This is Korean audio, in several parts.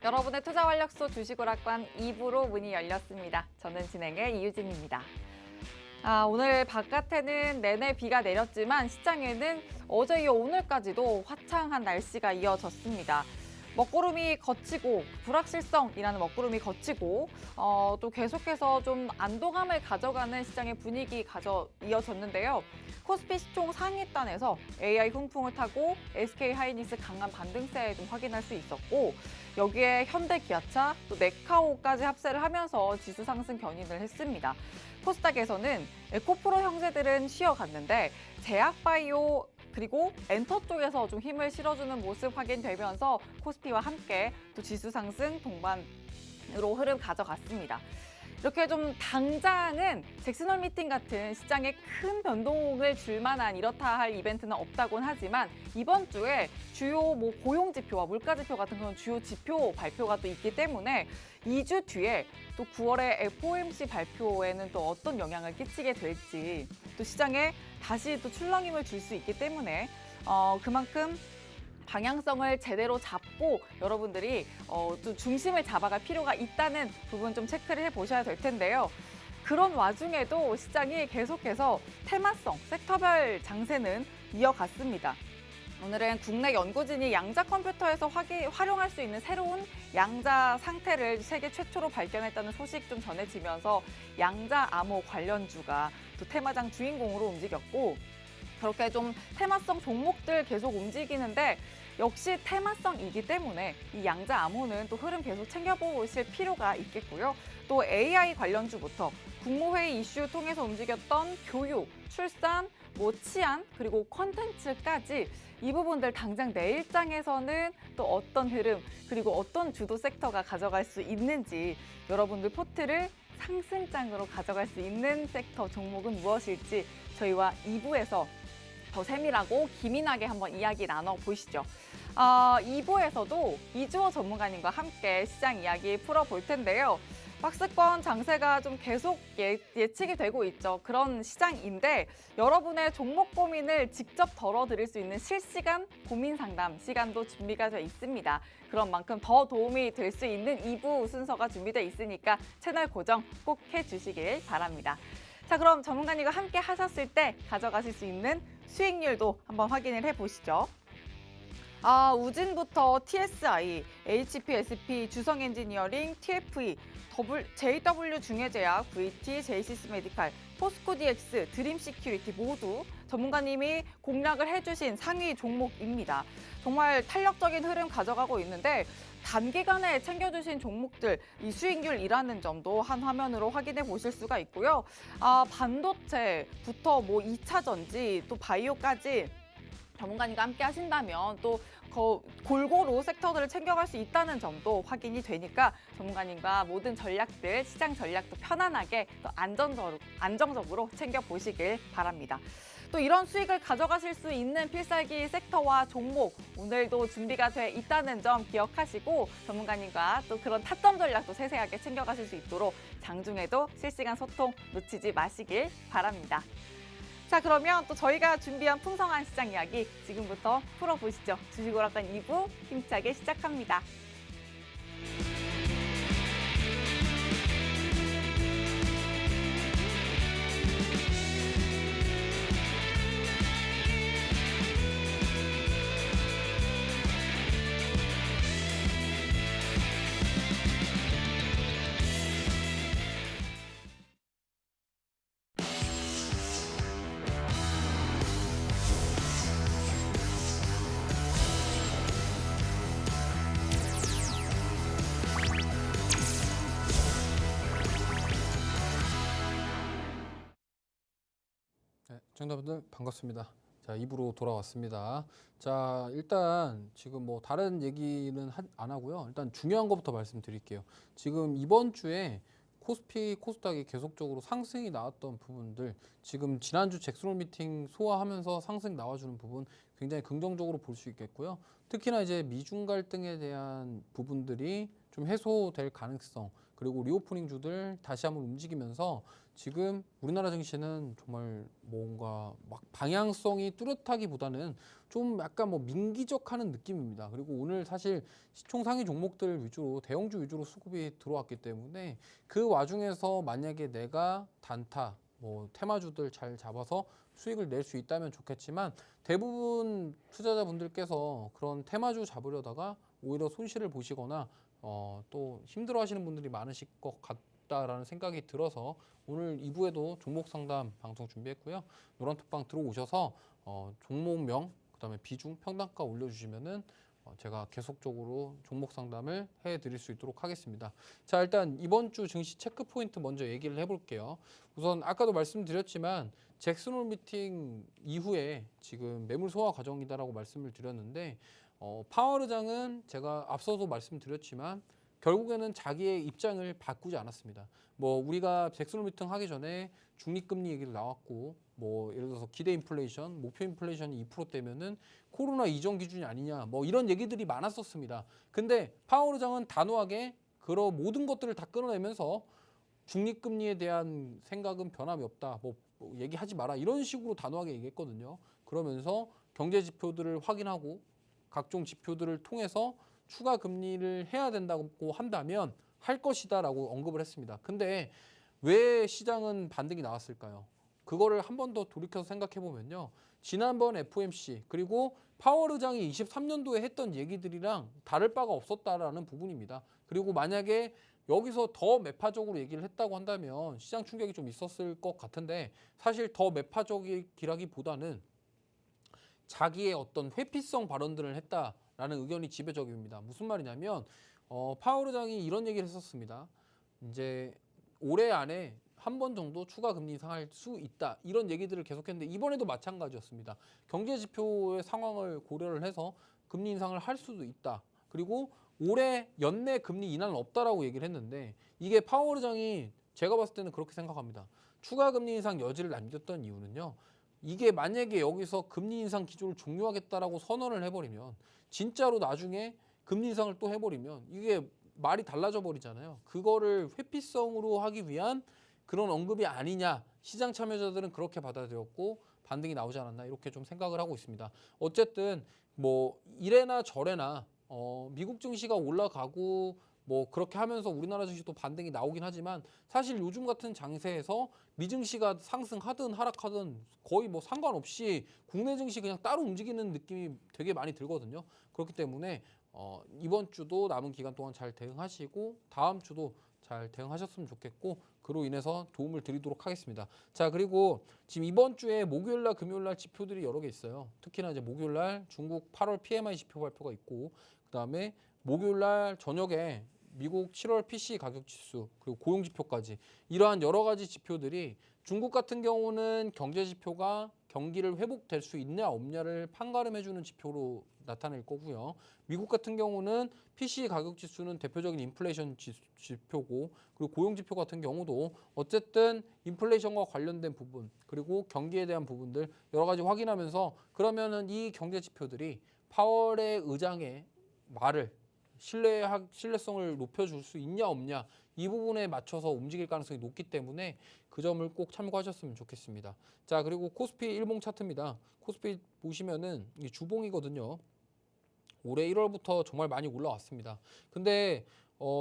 여러분의 투자 활력소 주식오락관 2부로 문이 열렸습니다. 저는 진행의 이유진입니다. 오늘 바깥에는 내내 비가 내렸지만 시장에는 어제 이어 오늘까지도 화창한 날씨가 이어졌습니다. 먹구름이 걷히고 불확실성이라는 먹구름이 걷히고 또 계속해서 좀 안도감을 가져가는 시장의 분위기 이어졌는데요. 코스피 시총 상위단에서 AI 훈풍을 타고 SK하이닉스 강한 반등세 좀 확인할 수 있었고 여기에 현대기아차, 또 네카오까지 합세를 하면서 지수 상승 견인을 했습니다. 코스닥에서는 에코프로 형제들은 쉬어갔는데 제약바이오 그리고 엔터 쪽에서 좀 힘을 실어주는 모습 확인되면서 코스피와 함께 또 지수 상승 동반으로 흐름 가져갔습니다. 이렇게 좀 당장은 잭슨홀 미팅 같은 시장에 큰 변동을 줄 만한 이렇다 할 이벤트는 없다곤 하지만 이번 주에 주요 고용 지표와 물가 지표 같은 그런 주요 지표 발표가 또 있기 때문에 2주 뒤에 또 9월에 FOMC 발표에는 또 어떤 영향을 끼치게 될지 또 시장에 다시 또 출렁임을 줄 수 있기 때문에 그만큼 방향성을 제대로 잡고 여러분들이 또 중심을 잡아갈 필요가 있다는 부분 좀 체크를 해보셔야 될 텐데요. 그런 와중에도 시장이 계속해서 테마성, 섹터별 장세는 이어갔습니다. 오늘은 국내 연구진이 양자 컴퓨터에서 활용할 수 있는 새로운 양자 상태를 세계 최초로 발견했다는 소식 좀 전해지면서 양자 암호 관련주가 또 테마장 주인공으로 움직였고 그렇게 좀 테마성 종목들 계속 움직이는데 역시 테마성이기 때문에 이 양자 암호는 또 흐름 계속 챙겨보실 필요가 있겠고요. 또 AI 관련주부터 국무회의 이슈 통해서 움직였던 교육, 출산, 치안, 그리고 콘텐츠까지 이 부분들 당장 내일장에서는 또 어떤 흐름, 그리고 어떤 주도 섹터가 가져갈 수 있는지 여러분들 포트를 상승장으로 가져갈 수 있는 섹터 종목은 무엇일지 저희와 2부에서 더 세밀하고 기민하게 한번 이야기 나눠보시죠. 2부에서도 이주호 전문가님과 함께 시장 이야기 풀어볼 텐데요. 박스권 장세가 좀 계속 예측이 되고 있죠. 그런 시장인데 여러분의 종목 고민을 직접 덜어드릴 수 있는 실시간 고민 상담 시간도 준비가 돼 있습니다. 그런 만큼 더 도움이 될 수 있는 2부 순서가 준비돼 있으니까 채널 고정 꼭 해주시길 바랍니다. 자, 그럼 전문가님과 함께 하셨을 때 가져가실 수 있는 수익률도 한번 확인을 해보시죠. 우진부터 TSI, HPSP, 주성엔지니어링, TFE, JW 중해제약, VT, 제이시스 메디칼, 포스코 DX, 드림 시큐리티 모두 전문가님이 공략을 해주신 상위 종목입니다. 정말 탄력적인 흐름 가져가고 있는데 단기간에 챙겨주신 종목들 이 수익률이라는 점도 한 화면으로 확인해 보실 수가 있고요. 반도체부터 2차 전지 또 바이오까지 전문가님과 함께 하신다면 또 골고루 섹터들을 챙겨갈 수 있다는 점도 확인이 되니까 전문가님과 모든 전략들, 시장 전략도 편안하게 또 안정적으로 챙겨보시길 바랍니다. 또 이런 수익을 가져가실 수 있는 필살기 섹터와 종목 오늘도 준비가 돼 있다는 점 기억하시고 전문가님과 또 그런 타점 전략도 세세하게 챙겨가실 수 있도록 장중에도 실시간 소통 놓치지 마시길 바랍니다. 자, 그러면 또 저희가 준비한 풍성한 시장 이야기 지금부터 풀어보시죠. 주식오락관 2부 힘차게 시작합니다. 네, 시청자분들 반갑습니다. 자, 2부로 돌아왔습니다. 자, 일단 지금 다른 얘기는 안 하고요. 일단 중요한 것부터 말씀드릴게요. 지금 이번 주에 코스피, 코스닥이 계속적으로 상승이 나왔던 부분들, 지금 지난주 잭슨홀 미팅 소화하면서 상승 나와주는 부분 굉장히 긍정적으로 볼 수 있겠고요. 특히나 이제 미중 갈등에 대한 부분들이 좀 해소될 가능성, 그리고 리오프닝주들 다시 한번 움직이면서 지금 우리나라 증시는 정말 뭔가 막 방향성이 뚜렷하기보다는 좀 약간 뭐 민기적하는 느낌입니다. 그리고 오늘 사실 시총 상위 종목들 위주로 대형주 위주로 수급이 들어왔기 때문에 그 와중에서 만약에 내가 단타 뭐 테마주들 잘 잡아서 수익을 낼 수 있다면 좋겠지만 대부분 투자자분들께서 그런 테마주 잡으려다가 오히려 손실을 보시거나 또 힘들어하시는 분들이 많으실 것 같다라는 생각이 들어서 오늘 2부에도 종목 상담 방송 준비했고요. 노란톡방 들어오셔서 종목명 그다음에 비중 평단가 올려주시면은 제가 계속적으로 종목 상담을 해드릴 수 있도록 하겠습니다. 자, 일단 이번 주 증시 체크 포인트 먼저 얘기를 해볼게요. 우선 아까도 말씀드렸지만 잭슨홀 미팅 이후에 지금 매물 소화 과정이다라고 말씀을 드렸는데 파월 의장은 제가 앞서도 말씀드렸지만 결국에는 자기의 입장을 바꾸지 않았습니다. 뭐 우리가 잭슨홀 미팅 하기 전에 중립금리 얘기를 나왔고 뭐 예를 들어서 기대 인플레이션, 목표 인플레이션이 2%대면은 코로나 이전 기준이 아니냐 뭐 이런 얘기들이 많았었습니다. 근데 파월 의장은 단호하게 그런 모든 것들을 다 끊어내면서 중립금리에 대한 생각은 변함이 없다. 뭐 얘기하지 마라. 이런 식으로 단호하게 얘기했거든요. 그러면서 경제 지표들을 확인하고 각종 지표들을 통해서 추가 금리를 해야 된다고 한다면 할 것이다라고 언급을 했습니다. 근데 왜 시장은 반등이 나왔을까요? 그거를 한 번 더 돌이켜서 생각해 보면요. 지난번 FOMC 그리고 파월 의장이 23년도에 했던 얘기들이랑 다를 바가 없었다라는 부분입니다. 그리고 만약에 여기서 더 매파적으로 얘기를 했다고 한다면 시장 충격이 좀 있었을 것 같은데 사실 더 매파적이라기보다는 자기의 어떤 회피성 발언들을 했다라는 의견이 지배적입니다. 무슨 말이냐면 파월 의장이 이런 얘기를 했었습니다. 이제 올해 안에 한 번 정도 추가 금리 인상할 수 있다. 이런 얘기들을 계속했는데 이번에도 마찬가지였습니다. 경제 지표의 상황을 고려를 해서 금리 인상을 할 수도 있다. 그리고 올해 연내 금리 인하는 없다라고 얘기를 했는데 이게 파월 의장이 제가 봤을 때는 그렇게 생각합니다. 추가 금리 인상 여지를 남겼던 이유는요. 이게 만약에 여기서 금리 인상 기조를 종료하겠다라고 선언을 해버리면 진짜로 나중에 금리 인상을 또 해버리면 이게 말이 달라져 버리잖아요. 그거를 회피성으로 하기 위한 그런 언급이 아니냐. 시장 참여자들은 그렇게 받아들였고 반등이 나오지 않았나 이렇게 좀 생각을 하고 있습니다. 어쨌든 뭐 이래나 저래나 미국 증시가 올라가고 뭐 그렇게 하면서 우리나라 증시도 반등이 나오긴 하지만 사실 요즘 같은 장세에서 미 증시가 상승하든 하락하든 거의 뭐 상관없이 국내 증시 그냥 따로 움직이는 느낌이 되게 많이 들거든요. 그렇기 때문에 이번 주도 남은 기간 동안 잘 대응하시고 다음 주도 잘 대응하셨으면 좋겠고 그로 인해서 도움을 드리도록 하겠습니다. 자, 그리고 지금 이번 주에 목요일날 금요일날 지표들이 여러 개 있어요. 특히나 이제 목요일날 중국 8월 PMI 지표 발표가 있고 그다음에 목요일날 저녁에 미국 7월 PCE 가격 지수 그리고 고용 지표까지 이러한 여러 가지 지표들이 중국 같은 경우는 경제 지표가 경기를 회복될 수 있냐 없냐를 판가름해주는 지표로 나타낼 거고요. 미국 같은 경우는 PCE 가격 지수는 대표적인 인플레이션 지표고 그리고 고용 지표 같은 경우도 어쨌든 인플레이션과 관련된 부분 그리고 경기에 대한 부분들 여러 가지 확인하면서 그러면은 이 경제 지표들이 파월의 의장의 말을 신뢰성을 높여줄 수 있냐 없냐 이 부분에 맞춰서 움직일 가능성이 높기 때문에 그 점을 꼭 참고하셨으면 좋겠습니다. 자, 그리고 코스피 일봉 차트입니다. 코스피 보시면은 이게 주봉이거든요. 올해 1월부터 정말 많이 올라왔습니다. 근데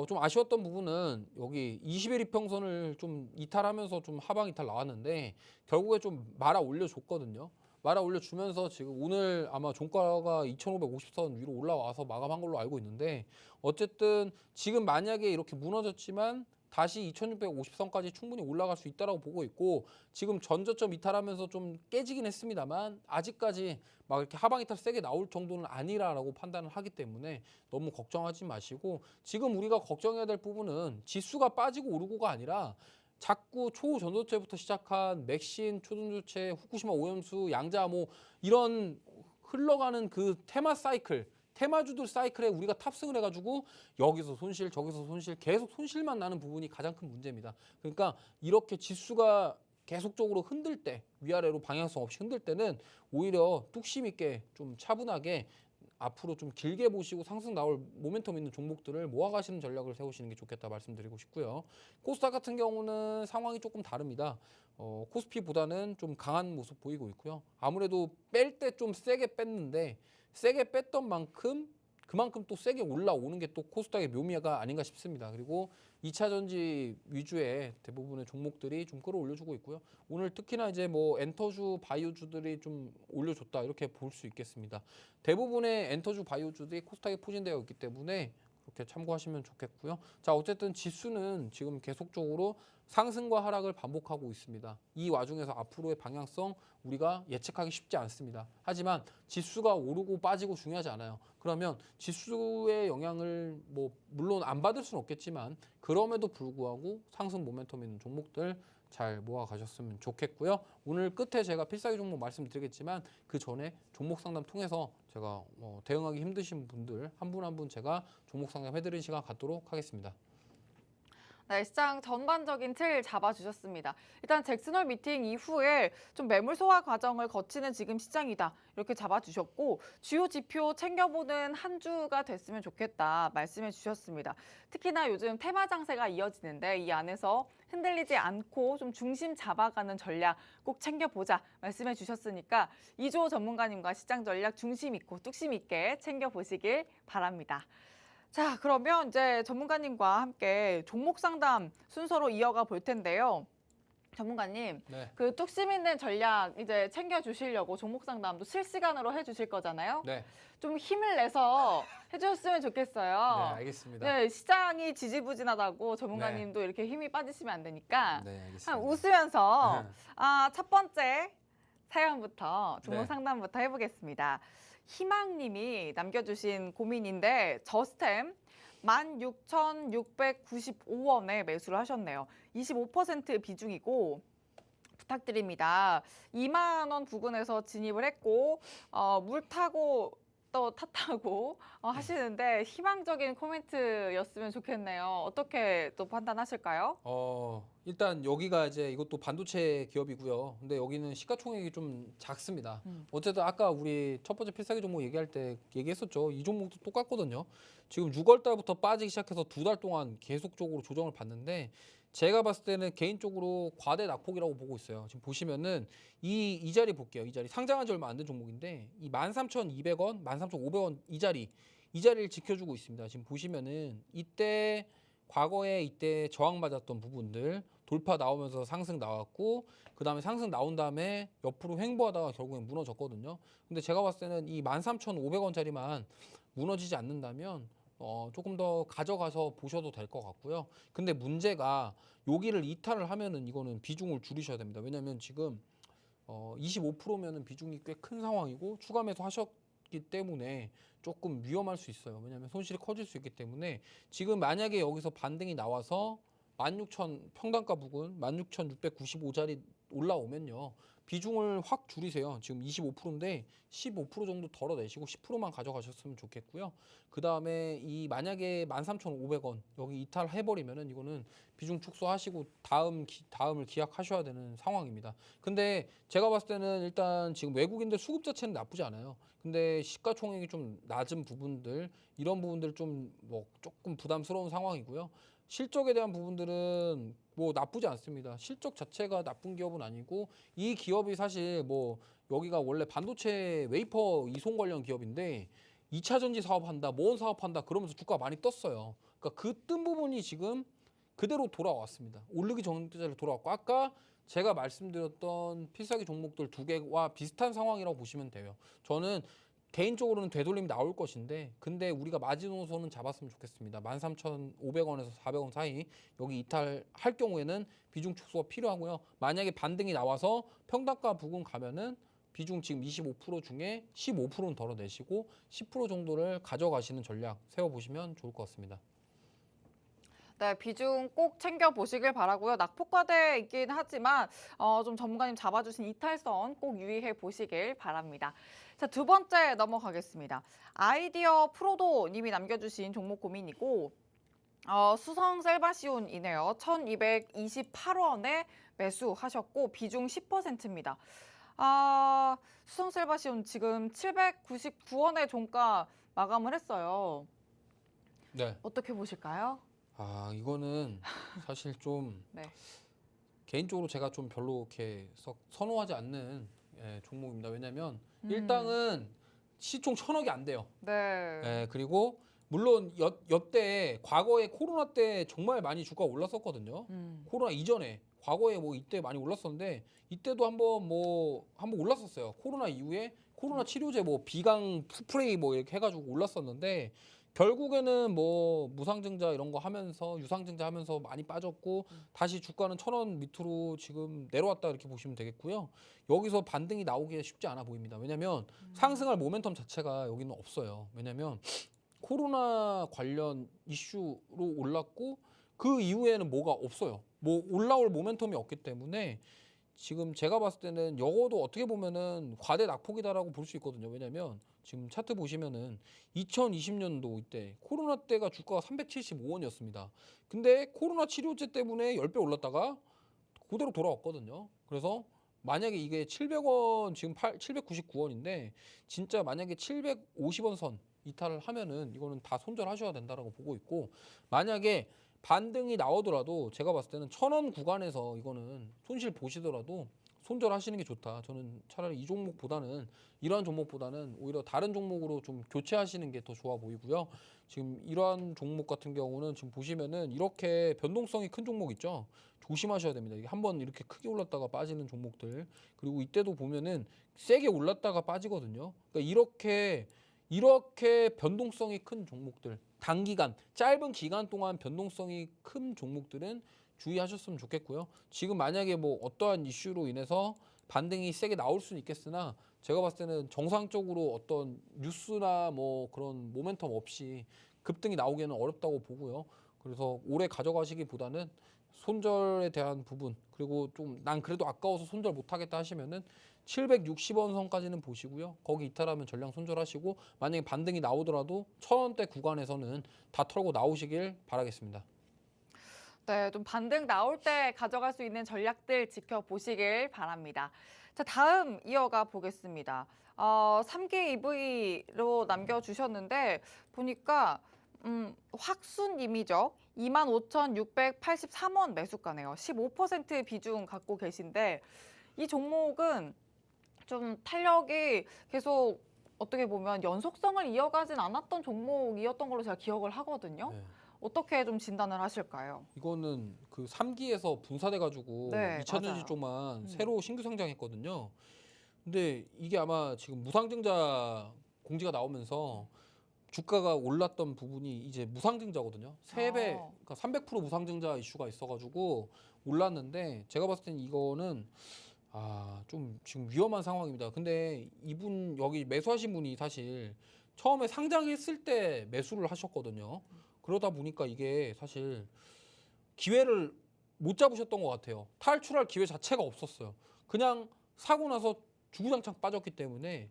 좀 아쉬웠던 부분은 여기 20일 이평선을 좀 이탈하면서 좀 하방 이탈 나왔는데 결국에 좀 말아 올려줬거든요. 말아 올려주면서 지금 오늘 아마 종가가 2550선 위로 올라와서 마감한 걸로 알고 있는데 어쨌든 지금 만약에 이렇게 무너졌지만 다시 2650선까지 충분히 올라갈 수 있다라고 보고 있고 지금 전저점 이탈하면서 좀 깨지긴 했습니다만 아직까지 막 이렇게 하방 이탈 세게 나올 정도는 아니라라고 판단을 하기 때문에 너무 걱정하지 마시고 지금 우리가 걱정해야 될 부분은 지수가 빠지고 오르고가 아니라 자꾸 초전도체부터 시작한 맥신, 초전도체, 후쿠시마 오염수, 양자모 이런 흘러가는 그 테마 사이클 테마주들 사이클에 우리가 탑승을 해가지고 여기서 손실 저기서 손실 계속 손실만 나는 부분이 가장 큰 문제입니다. 그러니까 이렇게 지수가 계속적으로 흔들 때 위아래로 방향성 없이 흔들 때는 오히려 뚝심 있게 좀 차분하게 앞으로 좀 길게 보시고 상승 나올 모멘텀 있는 종목들을 모아가시는 전략을 세우시는 게 좋겠다 말씀드리고 싶고요. 코스닥 같은 경우는 상황이 조금 다릅니다. 코스피보다는 좀 강한 모습 보이고 있고요. 아무래도 뺄 때 좀 세게 뺐는데 세게 뺐던 만큼 그만큼 또 세게 올라오는 게 또 코스닥의 묘미가 아닌가 싶습니다. 그리고 2차 전지 위주의 대부분의 종목들이 좀 끌어올려주고 있고요. 오늘 특히나 이제 뭐 엔터주, 바이오주들이 좀 올려줬다 이렇게 볼 수 있겠습니다. 대부분의 엔터주, 바이오주들이 코스닥에 포진되어 있기 때문에 그렇게 참고하시면 좋겠고요. 자, 어쨌든 지수는 지금 계속적으로 상승과 하락을 반복하고 있습니다. 이 와중에서 앞으로의 방향성 우리가 예측하기 쉽지 않습니다. 하지만 지수가 오르고 빠지고 중요하지 않아요. 그러면 지수의 영향을 뭐 물론 안 받을 수는 없겠지만 그럼에도 불구하고 상승 모멘텀 있는 종목들 잘 모아 가셨으면 좋겠고요. 오늘 끝에 제가 필살기 종목 말씀드리겠지만 그 전에 종목 상담 통해서 제가 대응하기 힘드신 분들 한 분 한 분 제가 종목 상담 해드리는 시간 갖도록 하겠습니다. 네, 시장 전반적인 틀 잡아주셨습니다. 일단 잭슨홀 미팅 이후에 좀 매물 소화 과정을 거치는 지금 시장이다. 이렇게 잡아주셨고 주요 지표 챙겨보는 한 주가 됐으면 좋겠다 말씀해 주셨습니다. 특히나 요즘 테마 장세가 이어지는데 이 안에서 흔들리지 않고 좀 중심 잡아가는 전략 꼭 챙겨보자 말씀해 주셨으니까 이조 전문가님과 시장 전략 중심 있고 뚝심 있게 챙겨보시길 바랍니다. 자, 그러면 이제 전문가님과 함께 종목 상담 순서로 이어가 볼 텐데요. 전문가님, 네. 그 뚝심 있는 전략 이제 챙겨주시려고 종목 상담도 실시간으로 해주실 거잖아요. 네. 좀 힘을 내서 해주셨으면 네, 좋겠어요. 알겠습니다. 네, 시장이 지지부진하다고 전문가님도 이렇게 힘이 빠지시면 안 되니까 네, 알겠습니다. 웃으면서 첫 번째 사연부터 종목 네. 상담부터 해보겠습니다. 희망님이 남겨주신 고민인데 저스템 16,695원에 매수를 하셨네요. 25% 비중이고 부탁드립니다. 2만 원 부근에서 진입을 했고 물 타고 또 탓하고 하시는데 희망적인 코멘트였으면 좋겠네요. 어떻게 또 판단하실까요? 일단 여기가 이제 이것도 반도체 기업이고요. 근데 여기는 시가총액이 좀 작습니다. 어쨌든 아까 우리 첫 번째 필살기 종목 얘기할 때 얘기했었죠. 이 종목도 똑같거든요. 지금 6월 달부터 빠지기 시작해서 2달 동안 계속적으로 조정을 받는데 제가 봤을 때는 개인적으로 과대 낙폭이라고 보고 있어요. 지금 보시면은 이 자리 볼게요. 이 자리 상장한 지 얼마 안 된 종목인데 이 13,200원, 13,500원 이 자리를 지켜주고 있습니다. 지금 보시면은 이때 과거에 이때 저항받았던 부분들 돌파 나오면서 상승 나왔고 그 다음에 상승 나온 다음에 옆으로 횡보하다가 결국엔 무너졌거든요. 근데 제가 봤을 때는 이 13,500원짜리만 무너지지 않는다면 조금 더 가져가서 보셔도 될 것 같고요. 근데 문제가 여기를 이탈을 하면은 이거는 비중을 줄이셔야 됩니다. 왜냐하면 지금 25%면은 비중이 꽤 큰 상황이고 추가 매수 하셨기 때문에 조금 위험할 수 있어요. 왜냐하면 손실이 커질 수 있기 때문에 지금 만약에 여기서 반등이 나와서 16,000 평단가 부근 16,695짜리 올라오면요. 비중을 확 줄이세요. 지금 25%인데 15% 정도 덜어내시고 10%만 가져가셨으면 좋겠고요. 그 다음에 이 만약에 13,500원 여기 이탈해버리면은 이거는 비중 축소하시고 다음을 기약하셔야 되는 상황입니다. 근데 제가 봤을 때는 일단 지금 외국인들 수급 자체는 나쁘지 않아요. 근데 시가총액이 좀 낮은 부분들 이런 부분들 좀 뭐 조금 부담스러운 상황이고요. 실적에 대한 부분들은 뭐 나쁘지 않습니다. 실적 자체가 나쁜 기업은 아니고 이 기업이 사실 뭐 여기가 원래 반도체 웨이퍼 이송 관련 기업인데 2차 전지 사업한다, 뭔 사업한다 그러면서 주가 많이 떴어요. 그러니까 그 뜬 부분이 지금 그대로 돌아왔습니다. 오르기 전까지 돌아왔고 아까 제가 말씀드렸던 필살기 종목들 두 개와 비슷한 상황이라고 보시면 돼요. 저는 개인적으로는 되돌림이 나올 것인데 근데 우리가 마지노선은 잡았으면 좋겠습니다. 13,500원에서 400원 사이 여기 이탈할 경우에는 비중 축소가 필요하고요. 만약에 반등이 나와서 평단가 부근 가면은 비중 지금 25% 중에 15%는 덜어내시고 10% 정도를 가져가시는 전략 세워보시면 좋을 것 같습니다. 네, 비중 꼭 챙겨보시길 바라고요. 낙폭과대이긴 하지만 좀 전문가님 잡아주신 이탈선 꼭 유의해 보시길 바랍니다. 자, 두 번째 넘어가겠습니다. 아이디어 프로도 님이 남겨주신 종목 고민이고 수성 셀바시온이네요. 1,228원에 매수하셨고 비중 10%입니다. 수성셀바시온 지금 799원의 종가 마감을 했어요. 네. 어떻게 보실까요? 이거는 사실 좀 네. 개인적으로 제가 좀 별로 이렇게 썩 선호하지 않는 종목입니다. 왜냐면 음. 일당은 시총 1,000억이 안 돼요. 네. 그리고 물론 여때 과거에 코로나 때 정말 많이 주가가 올랐었거든요. 코로나 이전에 과거에 뭐 이때 많이 올랐었는데 이때도 한번 올랐었어요. 코로나 이후에 코로나 치료제 뭐 비강 스프레이 뭐 이렇게 해가지고 올랐었는데 결국에는 뭐 무상증자 이런 거 하면서 유상증자 하면서 많이 빠졌고 다시 주가는 1,000원 밑으로 지금 내려왔다 이렇게 보시면 되겠고요. 여기서 반등이 나오기가 쉽지 않아 보입니다. 왜냐면 상승할 모멘텀 자체가 여기는 없어요. 왜냐면 코로나 관련 이슈로 올랐고 그 이후에는 뭐가 없어요. 뭐 올라올 모멘텀이 없기 때문에 지금 제가 봤을 때는 적어도 어떻게 보면은 과대 낙폭이다라고 볼 수 있거든요. 왜냐면 지금 차트 보시면은 2020년도 이때 코로나 때가 주가가 375원이었습니다. 근데 코로나 치료제 때문에 10배 올랐다가 그대로 돌아왔거든요. 그래서 만약에 이게 700원 지금 799원인데 진짜 만약에 750원 선 이탈을 하면은 이거는 다 손절하셔야 된다라고 보고 있고 만약에 반등이 나오더라도 제가 봤을 때는 1,000원 구간에서 이거는 손실 보시더라도 손절하시는 게 좋다. 저는 차라리 이 종목보다는 이러한 종목보다는 오히려 다른 종목으로 좀 교체하시는 게 더 좋아 보이고요. 지금 이러한 종목 같은 경우는 지금 보시면은 이렇게 변동성이 큰 종목 있죠. 조심하셔야 됩니다. 이게 한번 이렇게 크게 올랐다가 빠지는 종목들 그리고 이때도 보면은 세게 올랐다가 빠지거든요. 그러니까 이렇게 변동성이 큰 종목들 단기간 짧은 기간 동안 변동성이 큰 종목들은 주의하셨으면 좋겠고요. 지금 만약에 뭐 어떠한 이슈로 인해서 반등이 세게 나올 수는 있겠으나 제가 봤을 때는 정상적으로 어떤 뉴스나 뭐 그런 모멘텀 없이 급등이 나오기는 어렵다고 보고요. 그래서 오래 가져가시기보다는 손절에 대한 부분 그리고 좀 난 그래도 아까워서 손절 못하겠다 하시면은 760원 선까지는 보시고요. 거기 이탈하면 전량 손절하시고 만약에 반등이 나오더라도 1,000원대 구간에서는 다 털고 나오시길 바라겠습니다. 네, 좀 반등 나올 때 가져갈 수 있는 전략들 지켜보시길 바랍니다. 자, 다음 이어가 보겠습니다. 3기 EV로 남겨주셨는데 보니까 확순임이죠. 25,683원 매수가네요. 15% 비중 갖고 계신데 이 종목은 좀 탄력이 계속 어떻게 보면 연속성을 이어가진 않았던 종목이었던 걸로 제가 기억을 하거든요. 네. 어떻게 좀 진단을 하실까요? 이거는 그 3기에서 분사돼가지고 네, 2차 맞아요. 전지 쪽만 새로 신규 상장했거든요. 근데 이게 아마 지금 무상증자 공지가 나오면서 주가가 올랐던 부분이 이제 무상증자거든요. 3배, 그러니까 300% 무상증자 이슈가 있어가지고 올랐는데 제가 봤을 땐 이거는 좀 지금 위험한 상황입니다. 근데 이분 여기 매수하신 분이 사실 처음에 상장했을 때 매수를 하셨거든요. 그러다 보니까 이게 사실 기회를 못 잡으셨던 것 같아요. 탈출할 기회 자체가 없었어요. 그냥 사고 나서 주구장창 빠졌기 때문에.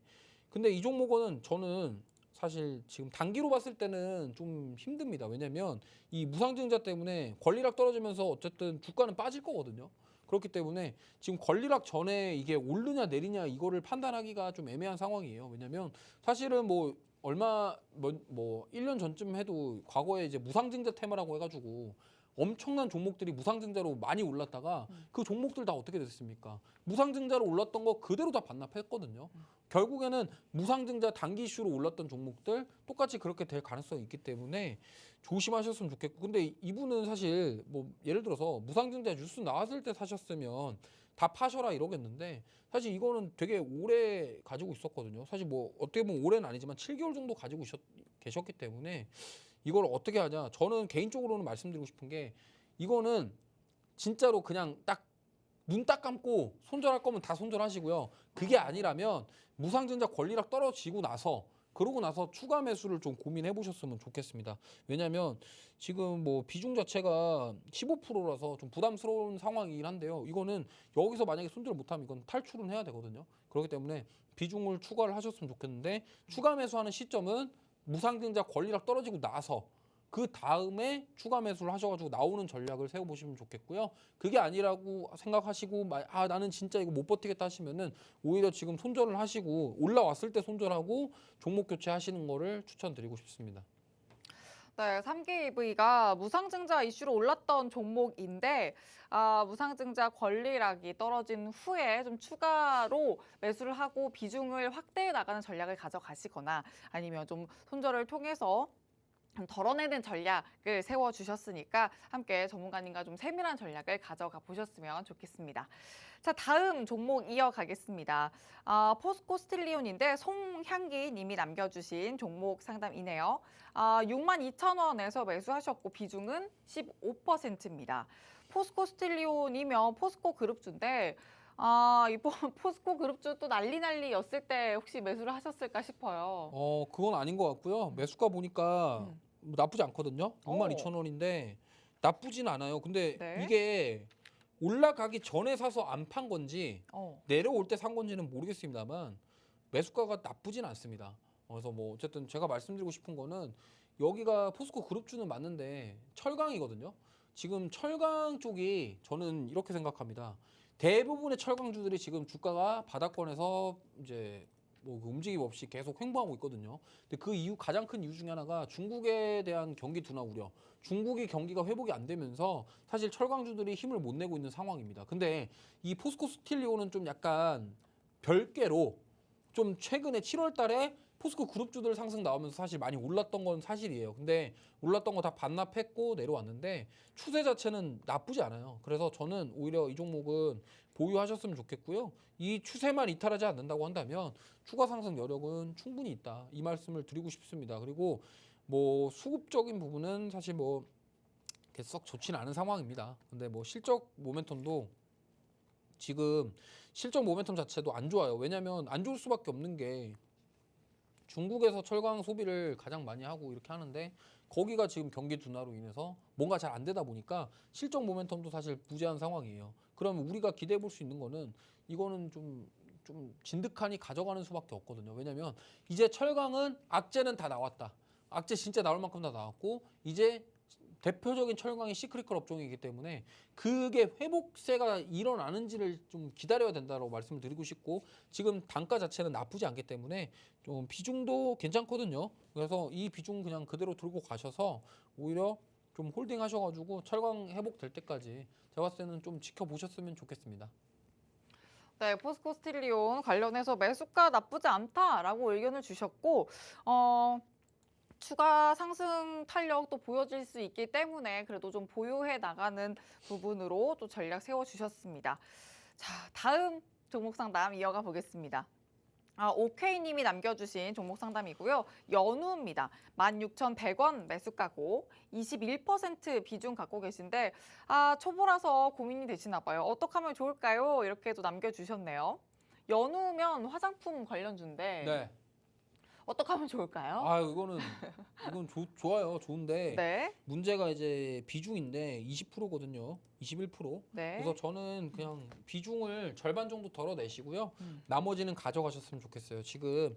근데 이 종목은 저는 사실 지금 단기로 봤을 때는 좀 힘듭니다. 왜냐면 이 무상증자 때문에 권리락 떨어지면서 어쨌든 주가는 빠질 거거든요. 그렇기 때문에 지금 권리락 전에 이게 오르냐 내리냐 이거를 판단하기가 좀 애매한 상황이에요. 왜냐면 사실은 뭐 1년 전쯤 해도 과거에 이제 무상증자 테마라고 해가지고 엄청난 종목들이 무상증자로 많이 올랐다가 그 종목들 다 어떻게 됐습니까? 무상증자로 올랐던 거 그대로 다 반납했거든요. 결국에는 무상증자 단기 이슈로 올랐던 종목들 똑같이 그렇게 될 가능성이 있기 때문에 조심하셨으면 좋겠고 근데 이분은 사실 뭐 예를 들어서 무상증자 뉴스 나왔을 때 사셨으면 다 파셔라 이러겠는데 사실 이거는 되게 오래 가지고 있었거든요. 사실 뭐 어떻게 보면 오래는 아니지만 7개월 정도 가지고 계셨기 때문에 이걸 어떻게 하냐. 저는 개인적으로는 말씀드리고 싶은 게 이거는 진짜로 그냥 딱 눈 딱 감고 손절할 거면 다 손절하시고요. 그게 아니라면 무상증자 권리락 떨어지고 나서 그러고 나서 추가 매수를 좀 고민해 보셨으면 좋겠습니다. 왜냐하면 지금 뭐 비중 자체가 15%라서 좀 부담스러운 상황이긴 한데요. 이거는 여기서 만약에 손절 못하면 이건 탈출은 해야 되거든요. 그렇기 때문에 비중을 추가를 하셨으면 좋겠는데 추가 매수하는 시점은 무상증자 권리락 떨어지고 나서 그 다음에 추가 매수를 하셔가지고 나오는 전략을 세워보시면 좋겠고요. 그게 아니라고 생각하시고 나는 진짜 이거 못 버티겠다 하시면은 오히려 지금 손절을 하시고 올라왔을 때 손절하고 종목 교체하시는 거를 추천드리고 싶습니다. 네, 3기 EV가 무상증자 이슈로 올랐던 종목인데 무상증자 권리락이 떨어진 후에 좀 추가로 매수를 하고 비중을 확대해 나가는 전략을 가져가시거나 아니면 좀 손절을 통해서 좀 덜어내는 전략을 세워주셨으니까 함께 전문가님과 좀 세밀한 전략을 가져가 보셨으면 좋겠습니다. 자, 다음 종목 이어가겠습니다. 포스코 스틸리온인데 송향기 님이 남겨주신 종목 상담이네요. 62,000원에서 매수하셨고 비중은 15%입니다. 포스코 스틸리온이면 포스코 그룹주인데 이번 포스코 그룹주 또 난리였을 때 혹시 매수를 하셨을까 싶어요. 그건 아닌 것 같고요. 매수가 보니까 뭐 나쁘지 않거든요. 62,000원인데 나쁘진 않아요. 근데 네. 이게 올라가기 전에 사서 안 판 건지 어. 내려올 때 산 건지는 모르겠습니다만 매수가가 나쁘진 않습니다. 그래서 뭐 어쨌든 제가 말씀드리고 싶은 거는 여기가 포스코 그룹주는 맞는데 철강이거든요. 지금 철강 쪽이 저는 이렇게 생각합니다. 대부분의 철강주들이 지금 주가가 바닥권에서 이제 뭐 움직임 없이 계속 횡보하고 있거든요. 근데 그 이유 가장 큰 이유 중에 하나가 중국에 대한 경기 둔화 우려. 중국이 경기가 회복이 안 되면서 사실 철강주들이 힘을 못 내고 있는 상황입니다. 근데 이 포스코 스틸리온은 좀 약간 별개로 좀 최근에 7월 달에 포스코 그룹주들 상승 나오면서 사실 많이 올랐던 건 사실이에요. 근데 올랐던 거 다 반납했고 내려왔는데 추세 자체는 나쁘지 않아요. 그래서 저는 오히려 이 종목은 보유하셨으면 좋겠고요. 이 추세만 이탈하지 않는다고 한다면 추가 상승 여력은 충분히 있다. 이 말씀을 드리고 싶습니다. 그리고 뭐 수급적인 부분은 사실 뭐 썩 좋지는 않은 상황입니다. 근데 뭐 실적 모멘텀도 지금 실적 모멘텀 자체도 안 좋아요. 왜냐하면 안 좋을 수밖에 없는 게 중국에서 철강 소비를 가장 많이 하고 이렇게 하는데 거기가 지금 경기 둔화로 인해서 뭔가 잘 안 되다 보니까 실적 모멘텀도 사실 부재한 상황이에요. 그러면 우리가 기대해 볼 수 있는 거는 이거는 좀 진득하니 가져가는 수밖에 없거든요. 왜냐하면 이제 철강은 악재는 다 나왔다. 악재 진짜 나올 만큼 다 나왔고 이제 대표적인 철강이 시크릿컬 업종이기 때문에 그게 회복세가 일어나는지를 좀 기다려야 된다고 말씀을 드리고 싶고 지금 단가 자체는 나쁘지 않기 때문에 좀 비중도 괜찮거든요. 그래서 이 비중 그냥 그대로 들고 가셔서 오히려 좀 홀딩 하셔가지고 철강 회복될 때까지 제가 봤을 때는 좀 지켜보셨으면 좋겠습니다. 네, 포스코 스틸리온 관련해서 매수가 나쁘지 않다라고 의견을 주셨고 추가 상승 탄력도 보여질 수 있기 때문에 그래도 좀 보유해 나가는 부분으로 또 전략 세워주셨습니다. 자, 다음 종목 상담 이어가 보겠습니다. 오케이님이 남겨주신 종목 상담이고요. 연우입니다. 16,100원 매수가고 21% 비중 갖고 계신데 초보라서 고민이 되시나 봐요. 어떻게 하면 좋을까요? 이렇게 또 남겨주셨네요. 연우면 화장품 관련주인데 네. 어떻게 하면 좋을까요? 이건 좋아요. 좋은데 네. 문제가 이제 비중인데 20%거든요. 21%. 네. 그래서 저는 그냥 비중을 절반 정도 덜어내시고요. 음. 나머지는 가져가셨으면 좋겠어요. 지금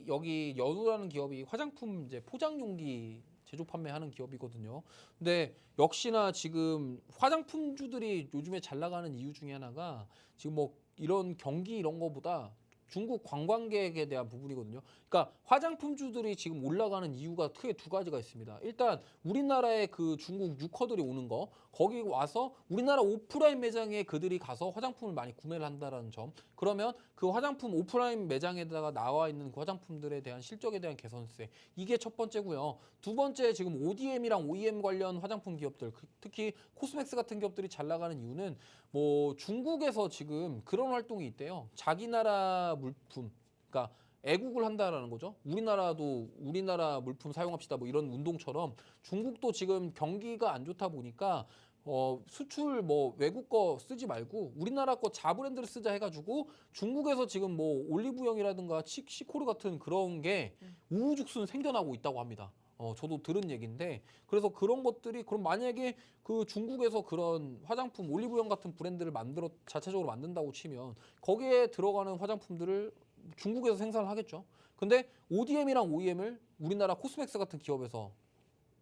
여기 연우라는 기업이 화장품 이제 포장용기 제조 판매하는 기업이거든요. 근데 역시나 지금 화장품주들이 요즘에 잘 나가는 이유 중에 하나가 지금 뭐 이런 경기 이런 거보다 중국 관광객에 대한 부분이거든요. 그러니까 화장품주들이 지금 올라가는 이유가 크게 두 가지가 있습니다. 일단 우리나라에 그 중국 유커들이 오는 거, 거기 와서 우리나라 오프라인 매장에 그들이 가서 화장품을 많이 구매를 한다는 점. 그러면 그 화장품 오프라인 매장에다가 나와 있는 그 화장품들에 대한 실적에 대한 개선세. 이게 첫 번째고요. 두 번째 지금 ODM이랑 OEM 관련 화장품 기업들, 특히 코스맥스 같은 기업들이 잘 나가는 이유는 뭐 중국에서 지금 그런 활동이 있대요. 자기 나라 물품, 그러니까 애국을 한다라는 거죠. 우리나라도 우리나라 물품 사용합시다 뭐 이런 운동처럼 중국도 지금 경기가 안 좋다 보니까 수출 뭐 외국 거 쓰지 말고 우리나라 거 자브랜드를 쓰자 해가지고 중국에서 지금 뭐 올리브영이라든가 시코르 같은 그런 게 우후죽순 생겨나고 있다고 합니다. 저도 들은 얘기인데 그래서 그런 것들이 그럼 만약에 그 중국에서 그런 화장품 올리브영 같은 브랜드를 자체적으로 만든다고 치면 거기에 들어가는 화장품들을 중국에서 생산을 하겠죠. 근데 ODM이랑 OEM을 우리나라 코스맥스 같은 기업에서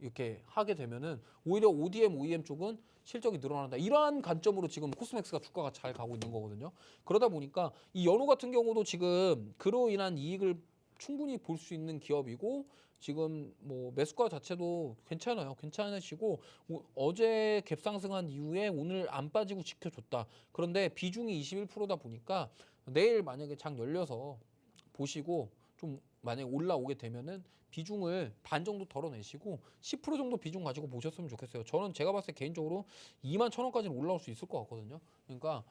이렇게 하게 되면은 오히려 ODM, OEM 쪽은 실적이 늘어난다. 이러한 관점으로 지금 코스맥스가 주가가 잘 가고 있는 거거든요. 그러다 보니까 이 연호 같은 경우도 지금 그로 인한 이익을 충분히 볼 수 있는 기업이고 지금 뭐 매수가 자체도 괜찮아요. 괜찮으시고 어제 갭상승한 이후에 오늘 안 빠지고 지켜줬다. 그런데 비중이 21%다 보니까 내일 만약에 장 열려서 보시고 좀 만약에 올라오게 되면은 비중을 반 정도 덜어내시고 10% 정도 비중 가지고 보셨으면 좋겠어요. 저는 제가 봤을 때 개인적으로 2만 1,000원까지는 올라올 수 있을 것 같거든요. 그러니까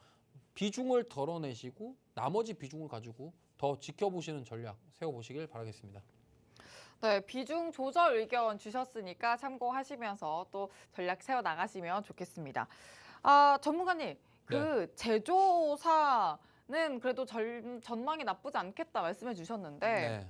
비중을 덜어내시고 나머지 비중을 가지고 더 지켜보시는 전략 세워보시길 바라겠습니다. 네, 비중 조절 의견 주셨으니까 참고하시면서 또 전략 세워 나가시면 좋겠습니다. 아, 전문가님, 그 제조사는 그래도 전망이 나쁘지 않겠다 말씀해 주셨는데 네.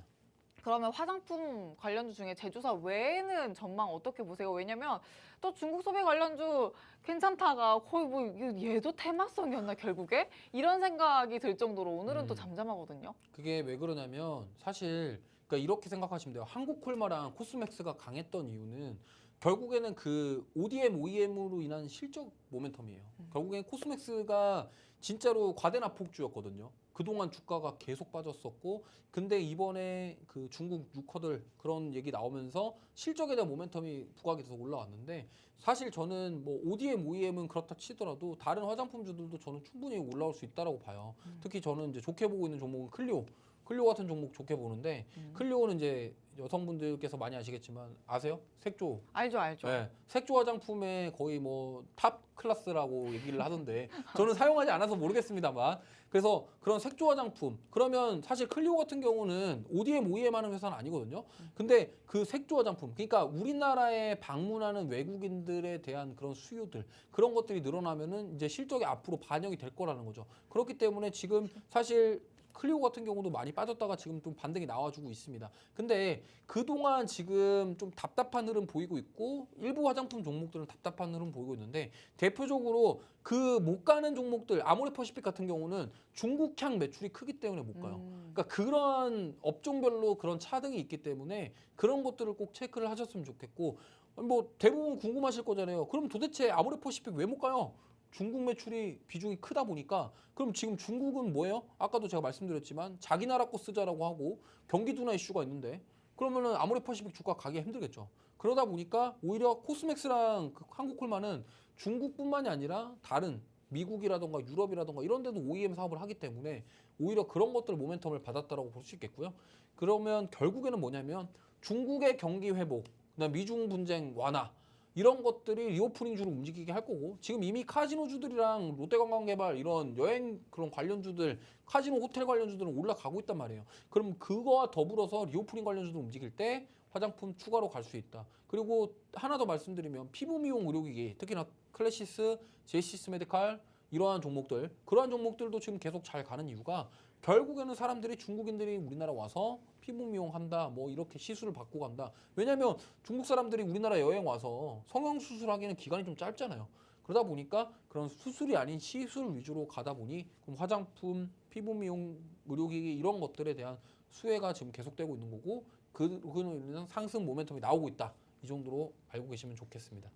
그러면 화장품 관련주 중에 제조사 외에는 전망 어떻게 보세요? 왜냐면 또 중국 소비 관련주 괜찮다가 거의 뭐 얘도 테마성이었나 결국에? 이런 생각이 들 정도로 오늘은 또 잠잠하거든요. 그게 왜 그러냐면 사실 그러니까 이렇게 생각하시면 돼요. 한국콜마랑 코스맥스가 강했던 이유는 결국에는 그 ODM, OEM으로 인한 실적 모멘텀이에요. 결국엔 코스맥스가 진짜로 과대납폭주였거든요. 그동안 주가가 계속 빠졌었고 근데 이번에 그 중국 유커들 그런 얘기 나오면서 실적에 대한 모멘텀이 부각이 돼서 올라왔는데 사실 저는 뭐 ODM, OEM은 그렇다 치더라도 다른 화장품주들도 저는 충분히 올라올 수 있다라고 봐요. 특히 저는 이제 좋게 보고 있는 종목은 클리오 같은 종목 좋게 보는데 클리오는 이제 여성분들께서 많이 아시겠지만 아세요? 색조. 알죠, 알죠. 네, 색조 화장품의 거의 뭐 탑 클래스라고 얘기를 하던데 저는 사용하지 않아서 모르겠습니다만 그래서 그런 색조 화장품 그러면 사실 클리오 같은 경우는 ODM, OEM 하는 회사는 아니거든요. 근데 그 색조 화장품 그러니까 우리나라에 방문하는 외국인들에 대한 그런 수요들 그런 것들이 늘어나면은 이제 실적이 앞으로 반영이 될 거라는 거죠. 그렇기 때문에 지금 사실 클리오 같은 경우도 많이 빠졌다가 지금 좀 반등이 나와주고 있습니다. 근데 그동안 지금 좀 답답한 흐름 보이고 있고 일부 화장품 종목들은 답답한 흐름 보이고 있는데 대표적으로 그 못 가는 종목들 아모레퍼시픽 같은 경우는 중국향 매출이 크기 때문에 못 가요. 그러니까 그런 업종별로 그런 차등이 있기 때문에 그런 것들을 꼭 체크를 하셨으면 좋겠고 뭐 대부분 궁금하실 거잖아요. 그럼 도대체 아모레퍼시픽 왜 못 가요? 중국 매출이 비중이 크다 보니까 그럼 지금 중국은 뭐예요? 아까도 제가 말씀드렸지만 자기 나라 거 쓰자라고 하고 경기 둔화 이슈가 있는데 그러면은 아모레퍼시픽 주가 가기 힘들겠죠. 그러다 보니까 오히려 코스맥스랑 그 한국콜마는 중국뿐만이 아니라 다른 미국이라던가 유럽이라던가 이런 데도 OEM 사업을 하기 때문에 오히려 그런 것들 모멘텀을 받았다라고 볼 수 있겠고요. 그러면 결국에는 뭐냐면 중국의 경기 회복, 그다음 미중 분쟁 완화 이런 것들이 리오프닝주를 움직이게 할 거고 지금 이미 카지노주들이랑 롯데관광개발 이런 여행 그런 관련주들 카지노 호텔 관련주들은 올라가고 있단 말이에요. 그럼 그거와 더불어서 리오프닝 관련주들 움직일 때 화장품 추가로 갈 수 있다. 그리고 하나 더 말씀드리면 피부 미용 의료기기 특히나 클래시스, 제이시스 메디칼 이러한 종목들 그러한 종목들도 지금 계속 잘 가는 이유가 결국에는 사람들이 중국인들이 우리나라 와서 피부 미용한다 뭐 이렇게 시술을 받고 간다. 왜냐면 중국 사람들이 우리나라 여행 와서 성형 수술하기는 기간이 좀 짧잖아요. 그러다 보니까 그런 수술이 아닌 시술 위주로 가다 보니 그럼 화장품, 피부 미용, 의료기기 이런 것들에 대한 수혜가 지금 계속되고 있는 거고 그로 인한 상승 모멘텀이 나오고 있다. 이 정도로 알고 계시면 좋겠습니다.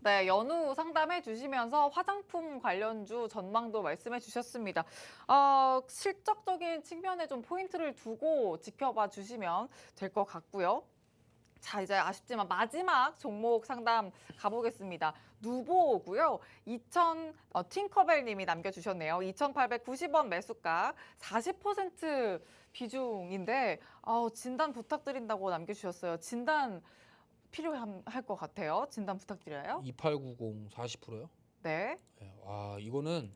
네, 연후 상담해 주시면서 화장품 관련주 전망도 말씀해 주셨습니다. 실적적인 측면에 좀 포인트를 두고 지켜봐 주시면 될 것 같고요. 자, 이제 아쉽지만 마지막 종목 상담 가보겠습니다. 누보고요. 팅커벨 님이 남겨주셨네요. 2,890원 매수가 40% 비중인데 진단 부탁드린다고 남겨주셨어요. 진단 필요할 것 같아요. 진단 부탁드려요. 2890 40%요? 네. 네, 와 이거는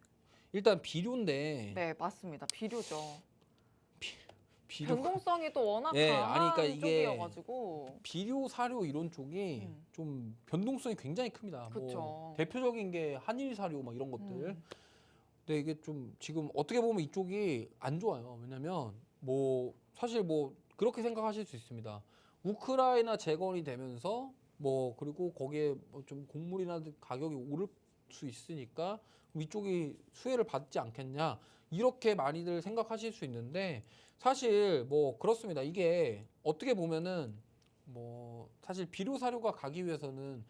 일단 비료인데 네, 맞습니다. 비료죠. 비료 변동성이 또 워낙 네, 강한 아니, 그러니까 이게 쪽이어가지고. 비료 사료 이런 쪽이 좀 변동성이 굉장히 큽니다. 그쵸. 뭐 대표적인 게 한일 사료 막 이런 것들. 근데 이게 좀 지금 어떻게 보면 이쪽이 안 좋아요. 왜냐면 뭐 사실 뭐 그렇게 생각하실 수 있습니다. 우크라이나 재건이 되면서 뭐 그리고 거기에 뭐좀 곡물이나 가격이 오를 수 있으니까 위쪽이 수혜를 받지 않겠냐 이렇게 많이들 생각하실 수 있는데 사실 뭐 그렇습니다. 이게 어떻게 보면은 뭐 사실 비료 사료가 가기 위해서는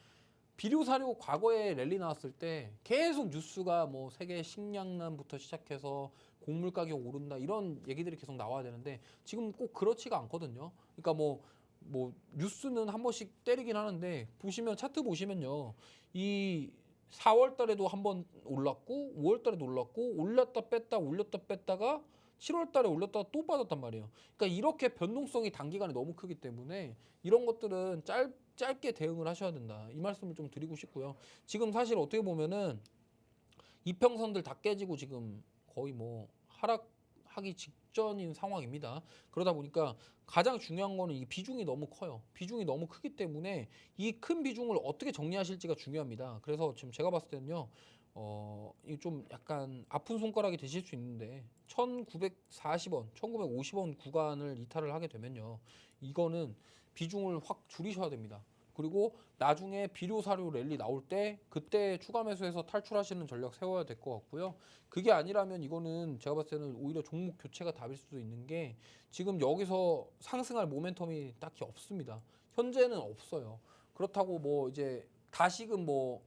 비료 사료 과거에 랠리 나왔을 때 계속 뉴스가 뭐 세계 식량난부터 시작해서 곡물 가격 오른다 이런 얘기들이 계속 나와야 되는데 지금 꼭 그렇지가 않거든요. 그러니까 뭐 뉴스는 한 번씩 때리긴 하는데 보시면 차트 보시면요. 이 4월 달에도 한 번 올랐고 5월 달에도 올랐고 올렸다 뺐다 올렸다 뺐다가 7월 달에 올렸다가 또 빠졌단 말이에요. 그러니까 이렇게 변동성이 단기간에 너무 크기 때문에 이런 것들은 짧게 대응을 하셔야 된다. 이 말씀을 좀 드리고 싶고요. 지금 사실 어떻게 보면은 이평선들 다 깨지고 지금 거의 뭐 하락하기 직전인 상황입니다. 그러다 보니까 가장 중요한 거는 이 비중이 너무 커요. 비중이 너무 크기 때문에 이 큰 비중을 어떻게 정리하실지가 중요합니다. 그래서 지금 제가 봤을 때는요. 이 좀 약간 아픈 손가락이 되실 수 있는데 1940원, 1950원 구간을 이탈을 하게 되면요. 이거는 비중을 확 줄이셔야 됩니다. 그리고 나중에 비료 사료 랠리 나올 때 그때 추가 매수해서 탈출하시는 전략 세워야 될 것 같고요. 그게 아니라면 이거는 제가 봤을 때는 오히려 종목 교체가 답일 수도 있는 게 지금 여기서 상승할 모멘텀이 딱히 없습니다. 현재는 없어요. 그렇다고 뭐 이제 다시금 뭐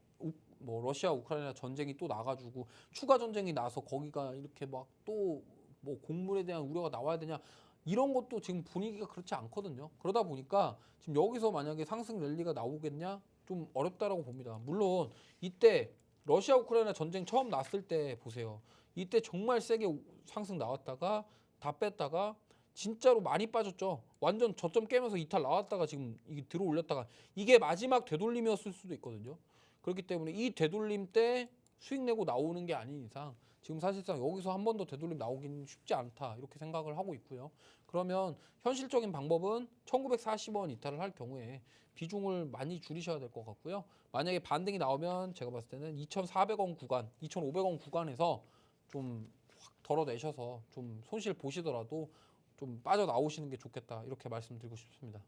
러시아 우크라이나 전쟁이 또 나가지고 추가 전쟁이 나서 거기가 이렇게 막 또 뭐 곡물에 대한 우려가 나와야 되냐 이런 것도 지금 분위기가 그렇지 않거든요. 그러다 보니까 지금 여기서 만약에 상승 랠리가 나오겠냐 좀 어렵다라고 봅니다. 물론 이때 러시아 우크라이나 전쟁 처음 났을 때 보세요. 이때 정말 세게 상승 나왔다가 다 뺐다가 진짜로 많이 빠졌죠. 완전 저점 깨면서 이탈 나왔다가 지금 이게 들어 올렸다가 이게 마지막 되돌림이었을 수도 있거든요. 그렇기 때문에 이 되돌림 때 수익 내고 나오는 게 아닌 이상 지금 사실상 여기서 한 번 더 되돌림 나오기는 쉽지 않다 이렇게 생각을 하고 있고요. 그러면 현실적인 방법은 1940원 이탈을 할 경우에 비중을 많이 줄이셔야 될 것 같고요. 만약에 반등이 나오면 제가 봤을 때는 2,400원 구간, 2,500원 구간에서 좀 확 덜어내셔서 좀 손실 보시더라도 좀 빠져나오시는 게 좋겠다 이렇게 말씀드리고 싶습니다.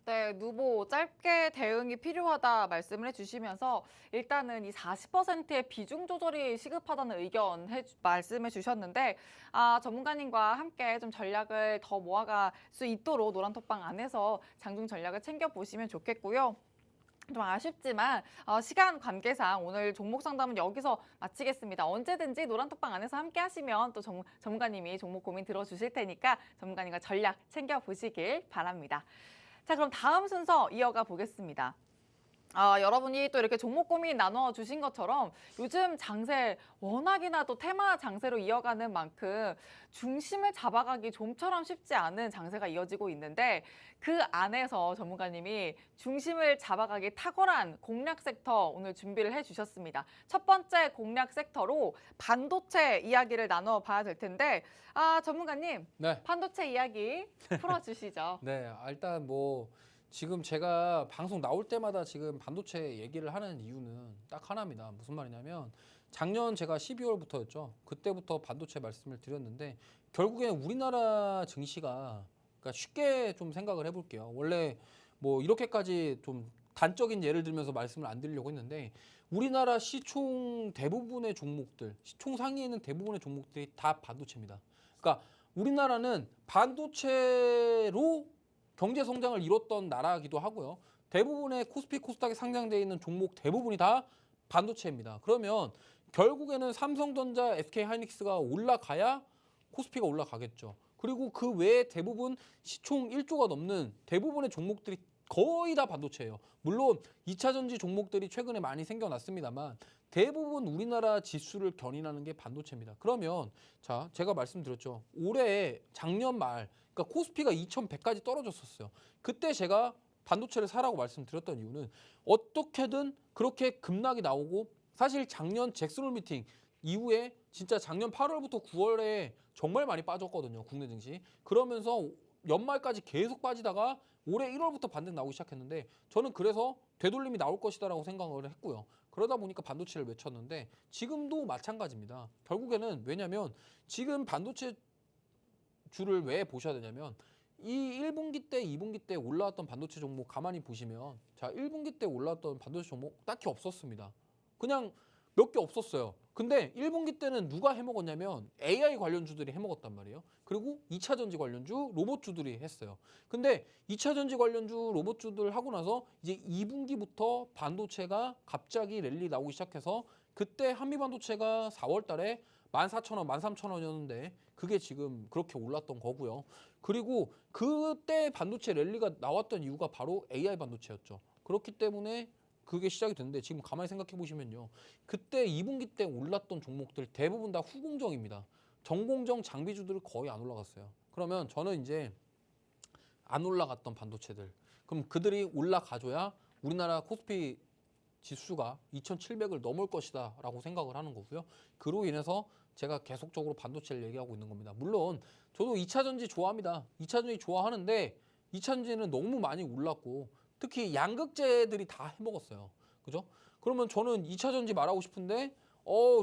네, 누보 짧게 대응이 필요하다 말씀을 해주시면서 일단은 이 40%의 비중 조절이 시급하다는 의견 말씀해 주셨는데 전문가님과 함께 좀 전략을 더 모아갈 수 있도록 노란톡방 안에서 장중 전략을 챙겨보시면 좋겠고요. 좀 아쉽지만 시간 관계상 오늘 종목 상담은 여기서 마치겠습니다. 언제든지 노란톡방 안에서 함께 하시면 또 전문가님이 종목 고민 들어주실 테니까 전문가님과 전략 챙겨보시길 바랍니다. 자, 그럼 다음 순서 이어가 보겠습니다. 여러분이 또 이렇게 종목 고민 나눠 주신 것처럼 요즘 장세 워낙이나 또 테마 장세로 이어가는 만큼 중심을 잡아가기 좀처럼 쉽지 않은 장세가 이어지고 있는데 그 안에서 전문가님이 중심을 잡아가기 탁월한 공략 섹터 오늘 준비를 해주셨습니다. 첫 번째 공략 섹터로 반도체 이야기를 나눠봐야 될 텐데 전문가님 네. 반도체 이야기 풀어주시죠. 네, 일단 뭐 지금 제가 방송 나올 때마다 지금 반도체 얘기를 하는 이유는 딱 하나입니다. 무슨 말이냐면 작년 제가 12월부터였죠. 그때부터 반도체 말씀을 드렸는데 결국엔 우리나라 증시가 그러니까 쉽게 좀 생각을 해볼게요. 원래 뭐 이렇게까지 좀 단적인 예를 들면서 말씀을 안 드리려고 했는데 우리나라 시총 대부분의 종목들, 시총 상위에 있는 대부분의 종목들이 다 반도체입니다. 그러니까 우리나라는 반도체로 경제 성장을 이뤘던 나라이기도 하고요. 대부분의 코스피 코스닥에 상장되어 있는 종목 대부분이 다 반도체입니다. 그러면 결국에는 삼성전자, SK하이닉스가 올라가야 코스피가 올라가겠죠. 그리고 그 외에 대부분 시총 1조가 넘는 대부분의 종목들이 거의 다 반도체예요. 물론 2차 전지 종목들이 최근에 많이 생겨났습니다만 대부분 우리나라 지수를 견인하는 게 반도체입니다. 그러면 자, 제가 말씀드렸죠. 올해 작년 말 그러니까 코스피가 2100까지 떨어졌었어요. 그때 제가 반도체를 사라고 말씀드렸던 이유는 어떻게든 그렇게 급락이 나오고 사실 작년 잭슨홀 미팅 이후에 진짜 작년 8월부터 9월에 정말 많이 빠졌거든요. 국내 증시. 그러면서 연말까지 계속 빠지다가 올해 1월부터 반등 나오기 시작했는데 저는 그래서 되돌림이 나올 것이다라고 생각을 했고요. 그러다 보니까 반도체를 외쳤는데 지금도 마찬가지입니다. 결국에는 왜냐하면 지금 반도체 주를 왜 보셔야 되냐면 이 1분기 때, 2분기 때 올라왔던 반도체 종목 가만히 보시면 자 1분기 때 올라왔던 반도체 종목 딱히 없었습니다. 그냥 몇 개 없었어요. 근데 1분기 때는 누가 해먹었냐면 AI 관련주들이 해먹었단 말이에요. 그리고 2차 전지 관련주, 로봇주들이 했어요. 근데 2차 전지 관련주, 로봇주들 하고 나서 이제 2분기부터 반도체가 갑자기 랠리 나오기 시작해서 그때 한미반도체가 4월 달에 14,000원, 13,000원이었는데 그게 지금 그렇게 올랐던 거고요. 그리고 그때 반도체 랠리가 나왔던 이유가 바로 AI 반도체였죠. 그렇기 때문에 그게 시작이 됐는데 지금 가만히 생각해 보시면요. 그때 2분기 때 올랐던 종목들 대부분 다 후공정입니다. 전공정 장비주들 거의 안 올라갔어요. 그러면 저는 이제 안 올라갔던 반도체들. 그럼 그들이 올라가줘야 우리나라 코스피 지수가 2,700을 넘을 것이다 라고 생각을 하는 거고요. 그로 인해서 제가 계속적으로 반도체를 얘기하고 있는 겁니다. 물론 저도 2차 전지 좋아합니다. 2차 전지 좋아하는데 2차 전지는 너무 많이 올랐고 특히 양극재들이 다 해먹었어요. 그죠? 그러면 저는 2차 전지 말하고 싶은데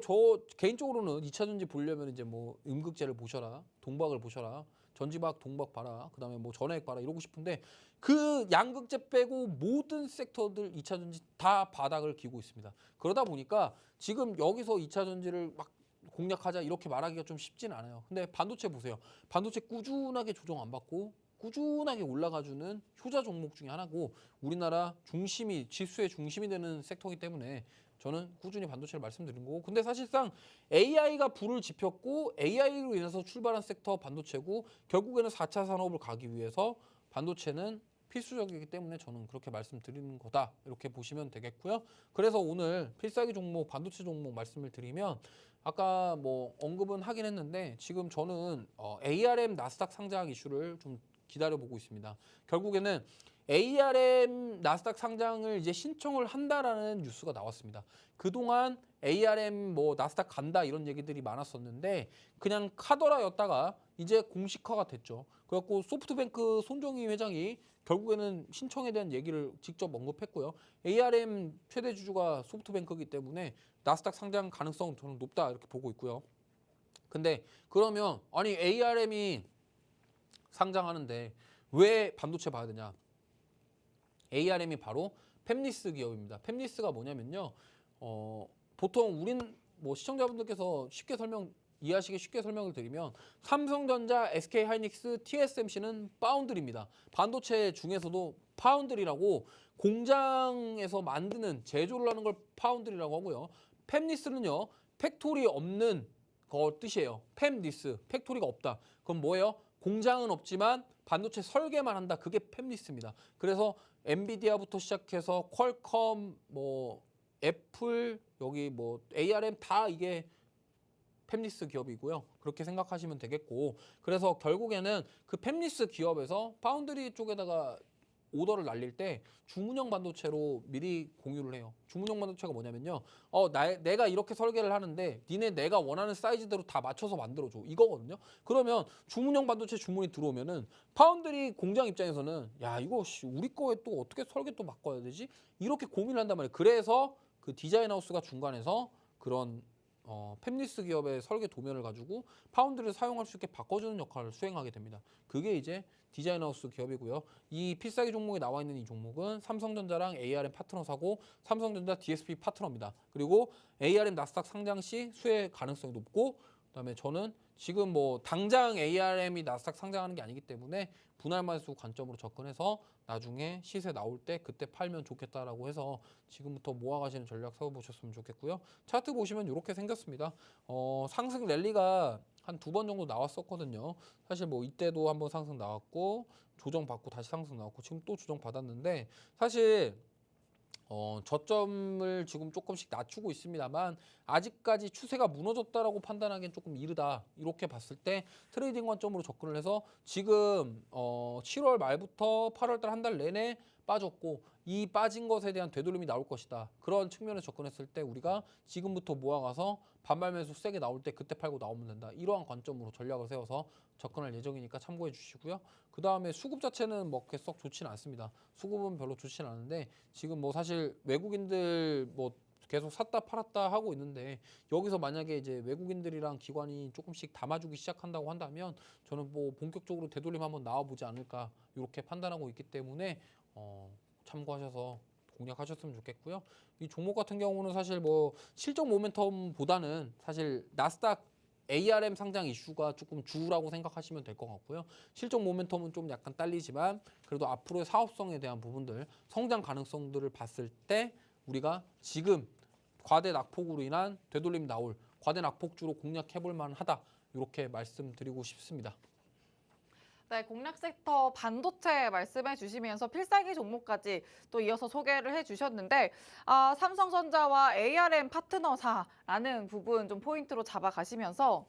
저 개인적으로는 2차 전지 보려면 이제 뭐 음극재를 보셔라. 동박을 보셔라. 전지박, 동박 봐라. 그다음에 뭐 전해액 봐라. 이러고 싶은데 그 양극재 빼고 모든 섹터들 2차 전지 다 바닥을 기고 있습니다. 그러다 보니까 지금 여기서 2차 전지를 막 공략하자 이렇게 말하기가 좀 쉽진 않아요. 근데 반도체 보세요. 반도체 꾸준하게 조정 안 받고 꾸준하게 올라가주는 효자 종목 중에 하나고 우리나라 중심이 지수의 중심이 되는 섹터이기 때문에 저는 꾸준히 반도체를 말씀드린 거고 근데 사실상 AI가 불을 지폈고 AI로 인해서 출발한 섹터 반도체고 결국에는 4차 산업을 가기 위해서 반도체는 필수적이기 때문에 저는 그렇게 말씀드리는 거다 이렇게 보시면 되겠고요. 그래서 오늘 필살기 종목 반도체 종목 말씀을 드리면 아까 뭐 언급은 하긴 했는데 지금 저는 ARM 나스닥 상장 이슈를 좀 기다려보고 있습니다. 결국에는 ARM 나스닥 상장을 이제 신청을 한다라는 뉴스가 나왔습니다. 그동안 ARM 뭐 나스닥 간다 이런 얘기들이 많았었는데 그냥 카더라였다가 이제 공식화가 됐죠. 그래갖고 소프트뱅크 손정희 회장이 결국에는 신청에 대한 얘기를 직접 언급했고요. ARM 최대 주주가 소프트뱅크이기 때문에 나스닥 상장 가능성은 저는 높다 이렇게 보고 있고요. 근데 그러면 아니 ARM이 상장하는데 왜 반도체 봐야 되냐? ARM이 바로 팹리스 기업입니다. 팹리스가 뭐냐면요. 보통 우린 뭐 시청자분들께서 이해하시기 쉽게 설명을 드리면 삼성전자, SK하이닉스, TSMC는 파운드리입니다. 반도체 중에서도 파운드리라고 공장에서 만드는 제조를 하는 걸 파운드리라고 하고요. 팹리스는요. 팩토리 없는 거 뜻이에요. 팹리스, 팩토리가 없다. 그럼 뭐예요? 공장은 없지만 반도체 설계만 한다. 그게 팹리스입니다. 그래서 엔비디아부터 시작해서 퀄컴, 뭐 애플, 여기 뭐 ARM 다 이게 팹리스 기업이고요. 그렇게 생각하시면 되겠고 그래서 결국에는 그 팹리스 기업에서 파운드리 쪽에다가 오더를 날릴 때 주문형 반도체로 미리 공유를 해요. 주문형 반도체가 뭐냐면요. 내가 이렇게 설계를 하는데 니네 내가 원하는 사이즈대로 다 맞춰서 만들어줘. 이거거든요. 그러면 주문형 반도체 주문이 들어오면은 파운드리 공장 입장에서는 야 이거 우리 거에 또 어떻게 설계 또 바꿔야 되지? 이렇게 고민을 한단 말이에요. 그래서 그 디자인 하우스가 중간에서 그런 팹리스 기업의 설계 도면을 가지고 파운드를 사용할 수 있게 바꿔주는 역할을 수행하게 됩니다. 그게 이제 디자인하우스 기업이고요. 이 필살기 종목에 나와 있는 이 종목은 삼성전자랑 ARM 파트너사고 삼성전자 DSP 파트너입니다. 그리고 ARM 나스닥 상장 시 수혜 가능성이 높고 그다음에 저는 지금 뭐 당장 ARM이 나스닥 상장하는 게 아니기 때문에 분할 매수 관점으로 접근해서 나중에 시세 나올 때 그때 팔면 좋겠다라고 해서 지금부터 모아가시는 전략 세워보셨으면 좋겠고요. 차트 보시면 이렇게 생겼습니다. 상승 랠리가 한 2번 정도 나왔었거든요. 사실 뭐 이때도 한번 상승 나왔고 조정받고 다시 상승 나왔고 지금 또 조정받았는데 사실 저점을 지금 조금씩 낮추고 있습니다만 아직까지 추세가 무너졌다라고 판단하기엔 조금 이르다 이렇게 봤을 때 트레이딩 관점으로 접근을 해서 지금 7월 말부터 8월 달 한 달 내내 빠졌고 이 빠진 것에 대한 되돌림이 나올 것이다 그런 측면에서 접근했을 때 우리가 지금부터 모아가서 반발 매수 세게 나올 때 그때 팔고 나오면 된다 이러한 관점으로 전략을 세워서 접근할 예정이니까 참고해 주시고요. 그 다음에 수급 자체는 뭐 그렇게 썩 좋지는 않습니다. 수급은 별로 좋지는 않은데 지금 뭐 사실 외국인들 뭐 계속 샀다 팔았다 하고 있는데 여기서 만약에 이제 외국인들이랑 기관이 조금씩 담아주기 시작한다고 한다면 저는 뭐 본격적으로 되돌림 한번 나와보지 않을까 이렇게 판단하고 있기 때문에 참고하셔서 공략하셨으면 좋겠고요. 이 종목 같은 경우는 사실 뭐 실적 모멘텀보다는 사실 나스닥 ARM 상장 이슈가 조금 주라고 생각하시면 될 것 같고요. 실적 모멘텀은 좀 약간 딸리지만 그래도 앞으로의 사업성에 대한 부분들, 성장 가능성들을 봤을 때 우리가 지금 과대 낙폭으로 인한 되돌림 나올 과대 낙폭주로 공략해볼 만하다. 이렇게 말씀드리고 싶습니다. 네, 공략 섹터 반도체 말씀해 주시면서 필살기 종목까지 또 이어서 소개를 해 주셨는데 삼성전자와 ARM 파트너사라는 부분 좀 포인트로 잡아가시면서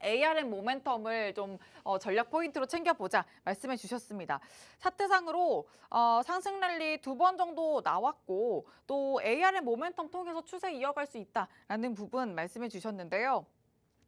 ARM 모멘텀을 좀 전략 포인트로 챙겨보자 말씀해 주셨습니다. 차트상으로 상승 랠리 2번 정도 나왔고 또 ARM 모멘텀 통해서 추세 이어갈 수 있다라는 부분 말씀해 주셨는데요.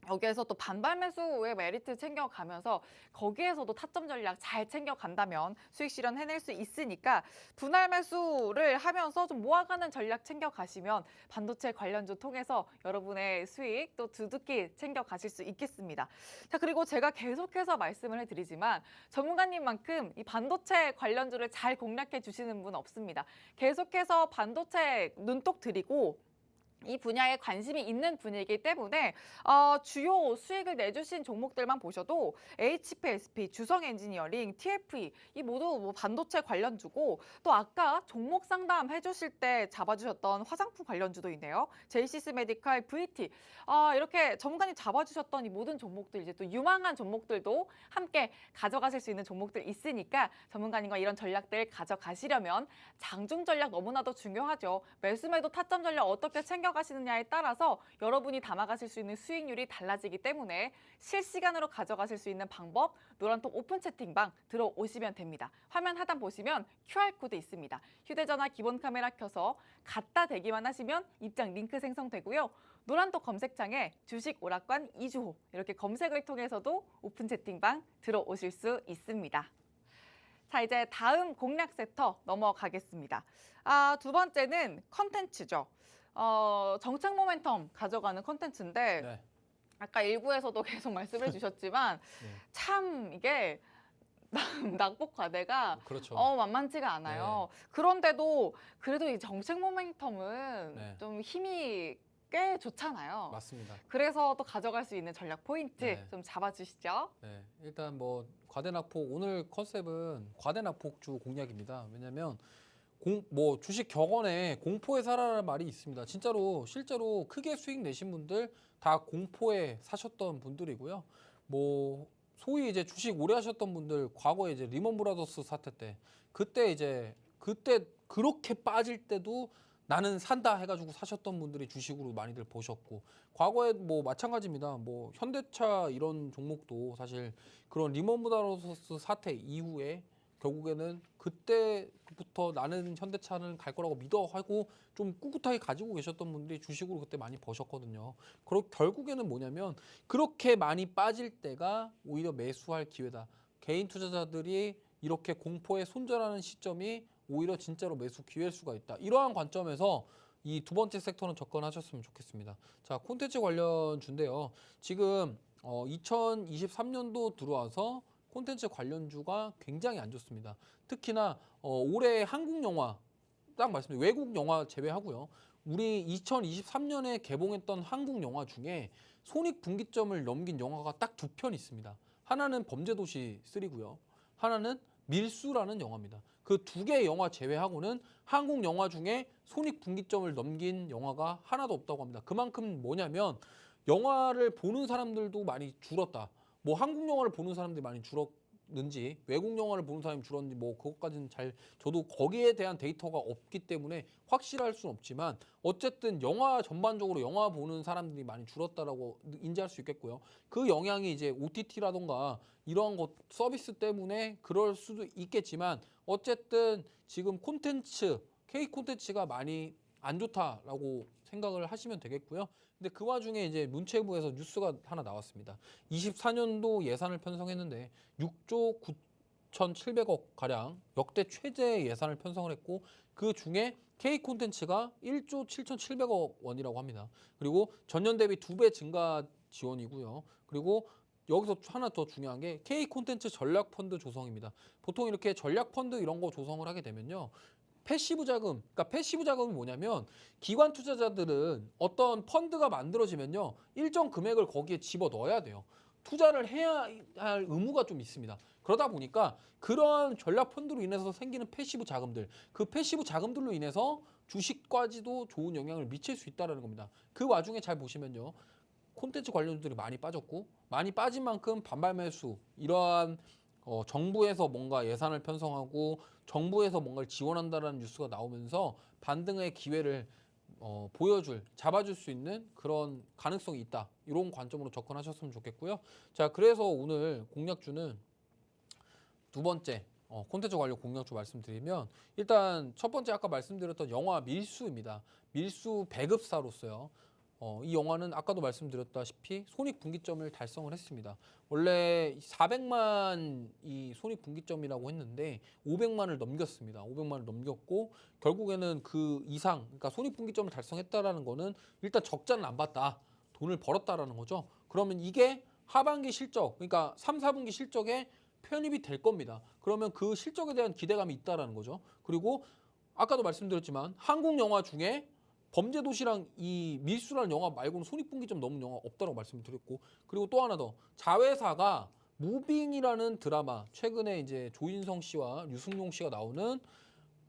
여기에서 또 반발 매수의 메리트 챙겨가면서 거기에서도 타점 전략 잘 챙겨간다면 수익 실현 해낼 수 있으니까 분할 매수를 하면서 좀 모아가는 전략 챙겨가시면 반도체 관련주 통해서 여러분의 수익 또 두둑히 챙겨가실 수 있겠습니다. 자, 그리고 제가 계속해서 말씀을 해드리지만 전문가님만큼 이 반도체 관련주를 잘 공략해 주시는 분 없습니다. 계속해서 반도체 눈독 들이고 이 분야에 관심이 있는 분이기 때문에 주요 수익을 내주신 종목들만 보셔도 HPSP, 주성엔지니어링, TFE 이 모두 뭐 반도체 관련주고 또 아까 종목 상담 해주실 때 잡아주셨던 화장품 관련주도 있네요. 제이시스 메디칼, VT 이렇게 전문가님 잡아주셨던 이 모든 종목들 이제 또 유망한 종목들도 함께 가져가실 수 있는 종목들 있으니까 전문가님과 이런 전략들 가져가시려면 장중 전략 너무나도 중요하죠. 매수매도 타점 전략 어떻게 챙겨가시느냐에 따라서 여러분이 담아가실 수 있는 수익률이 달라지기 때문에 실시간으로 가져가실 수 있는 방법 노란톡 오픈 채팅방 들어오시면 됩니다. 화면 하단 보시면 QR코드 있습니다. 휴대전화 기본 카메라 켜서 갖다 대기만 하시면 입장 링크 생성되고요. 노란톡 검색창에 주식 오락관 이주호 이렇게 검색을 통해서도 오픈 채팅방 들어오실 수 있습니다. 자, 이제 다음 공략 섹터 넘어가겠습니다. 두 번째는 컨텐츠죠. 정책 모멘텀 가져가는 컨텐츠인데 네. 아까 일부에서도 계속 말씀해 주셨지만 네. 참 이게 낙폭 과대가 그렇죠. 만만치가 않아요. 그런데도 그래도 이 정책 모멘텀은 네. 좀 힘이 꽤 좋잖아요. 맞습니다. 그래서 또 가져갈 수 있는 전략 포인트 네. 좀 잡아주시죠. 네, 일단 뭐 과대낙폭 오늘 컨셉은 과대낙폭주 공략입니다. 왜냐하면 뭐 주식 격언에 공포에 사라는 말이 있습니다. 진짜로 실제로 크게 수익 내신 분들 다 공포에 사셨던 분들이고요. 뭐 소위 이제 주식 오래 하셨던 분들 과거에 이제 리먼 브라더스 사태 때 그때 그렇게 빠질 때도 나는 산다 해가지고 사셨던 분들이 주식으로 많이들 보셨고 과거에 뭐 마찬가지입니다. 뭐 현대차 이런 종목도 사실 그런 리먼 브라더스 사태 이후에 결국에는 그때부터 나는 현대차는 갈 거라고 믿어 하고 좀 꿋꿋하게 가지고 계셨던 분들이 주식으로 그때 많이 버셨거든요. 결국에는 뭐냐면 그렇게 많이 빠질 때가 오히려 매수할 기회다. 개인 투자자들이 이렇게 공포에 손절하는 시점이 오히려 진짜로 매수 기회일 수가 있다. 이러한 관점에서 이 두 번째 섹터는 접근하셨으면 좋겠습니다. 자, 콘텐츠 관련주인데요. 지금 2023년도 들어와서 콘텐츠 관련주가 굉장히 안 좋습니다. 특히나 올해 한국 영화 딱 말씀드려요. 외국 영화 제외하고요. 우리 2023년에 개봉했던 한국 영화 중에 손익분기점을 넘긴 영화가 딱 두 편 있습니다. 하나는 범죄도시 3고요. 하나는 밀수라는 영화입니다. 그 두 개의 영화 제외하고는 한국 영화 중에 손익분기점을 넘긴 영화가 하나도 없다고 합니다. 그만큼 뭐냐면 영화를 보는 사람들도 많이 줄었다. 뭐 한국 영화를 보는 사람들이 많이 줄었는지 외국 영화를 보는 사람이 줄었는지 뭐 그것까지는 저도 거기에 대한 데이터가 없기 때문에 확실할 수는 없지만 어쨌든 영화 전반적으로 영화 보는 사람들이 많이 줄었다라고 인지할 수 있겠고요. 그 영향이 이제 OTT라던가 이러한 것 서비스 때문에 그럴 수도 있겠지만 어쨌든 지금 K 콘텐츠가 많이 안 좋다라고 생각을 하시면 되겠고요. 근데 그 와중에 이제 문체부에서 뉴스가 하나 나왔습니다. 24년도 예산을 편성했는데 6조 9,700억 가량 역대 최대 예산을 편성을 했고 그 중에 K 콘텐츠가 1조 7,700억 원이라고 합니다. 그리고 전년 대비 2배 증가 지원이고요. 그리고 여기서 하나 더 중요한 게 K 콘텐츠 전략 펀드 조성입니다. 보통 이렇게 전략 펀드 이런 거 조성을 하게 되면요. 패시브 자금, 그러니까 패시브 자금이 뭐냐면 기관 투자자들은 어떤 펀드가 만들어지면요. 일정 금액을 거기에 집어 넣어야 돼요. 투자를 해야 할 의무가 좀 있습니다. 그러다 보니까 그런 전략 펀드로 인해서 생기는 패시브 자금들, 그 패시브 자금들로 인해서 주식까지도 좋은 영향을 미칠 수 있다는 겁니다. 그 와중에 잘 보시면요. 콘텐츠 관련주들이 많이 빠졌고 많이 빠진 만큼 반발 매수 이러한 정부에서 뭔가 예산을 편성하고 정부에서 뭔가를 지원한다라는 뉴스가 나오면서 반등의 기회를 잡아줄 수 있는 그런 가능성이 있다. 이런 관점으로 접근하셨으면 좋겠고요. 자, 그래서 오늘 공략주는 두 번째 콘텐츠 관련 공략주 말씀드리면 일단 첫 번째 아까 말씀드렸던 영화 밀수입니다. 밀수 배급사로서요. 이 영화는 아까도 말씀드렸다시피 손익분기점을 달성을 했습니다. 원래 400만 이 손익분기점이라고 했는데 500만을 넘겼습니다. 500만을 넘겼고 결국에는 그 이상, 그러니까 손익분기점을 달성했다라는 거는 일단 적자는 안 봤다. 돈을 벌었다라는 거죠. 그러면 이게 하반기 실적, 그러니까 3, 4분기 실적에 편입이 될 겁니다. 그러면 그 실적에 대한 기대감이 있다라는 거죠. 그리고 아까도 말씀드렸지만 한국 영화 중에 범죄도시랑 이 밀수라는 영화 말고는 손익분기점 넘은 영화 없다고 말씀드렸고, 그리고 또 하나 더 자회사가 무빙이라는 드라마, 최근에 이제 조인성 씨와 류승룡 씨가 나오는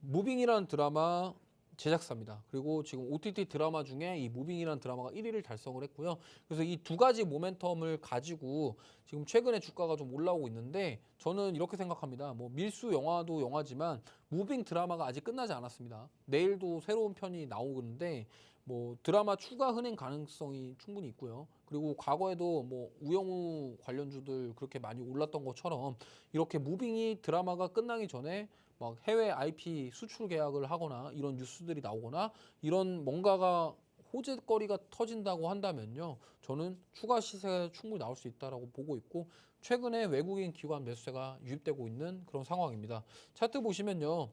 무빙이라는 드라마 제작사입니다. 그리고 지금 OTT 드라마 중에 이 무빙이라는 드라마가 1위를 달성을 했고요. 그래서 이 두 가지 모멘텀을 가지고 지금 최근에 주가가 좀 올라오고 있는데 저는 이렇게 생각합니다. 뭐 밀수 영화도 영화지만 무빙 드라마가 아직 끝나지 않았습니다. 내일도 새로운 편이 나오는데 뭐 드라마 추가 흥행 가능성이 충분히 있고요. 그리고 과거에도 뭐 우영우 관련주들 그렇게 많이 올랐던 것처럼 이렇게 무빙이 드라마가 끝나기 전에 막 해외 IP 수출 계약을 하거나 이런 뉴스들이 나오거나 이런 뭔가가 호재거리가 터진다고 한다면요. 저는 추가 시세가 충분히 나올 수 있다라고 보고 있고 최근에 외국인 기관 매수세가 유입되고 있는 그런 상황입니다. 차트 보시면요.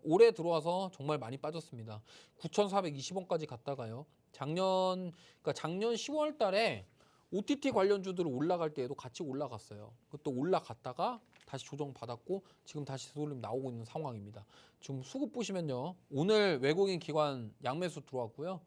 올해 들어와서 정말 많이 빠졌습니다. 9,420원까지 갔다가요. 작년 10월 달에 OTT 관련주들 올라갈 때에도 같이 올라갔어요. 그것도 올라갔다가 다시 조정받았고 지금 다시 되돌림 나오고 있는 상황입니다. 지금 수급 보시면요. 오늘 외국인 기관 양매수 들어왔고요.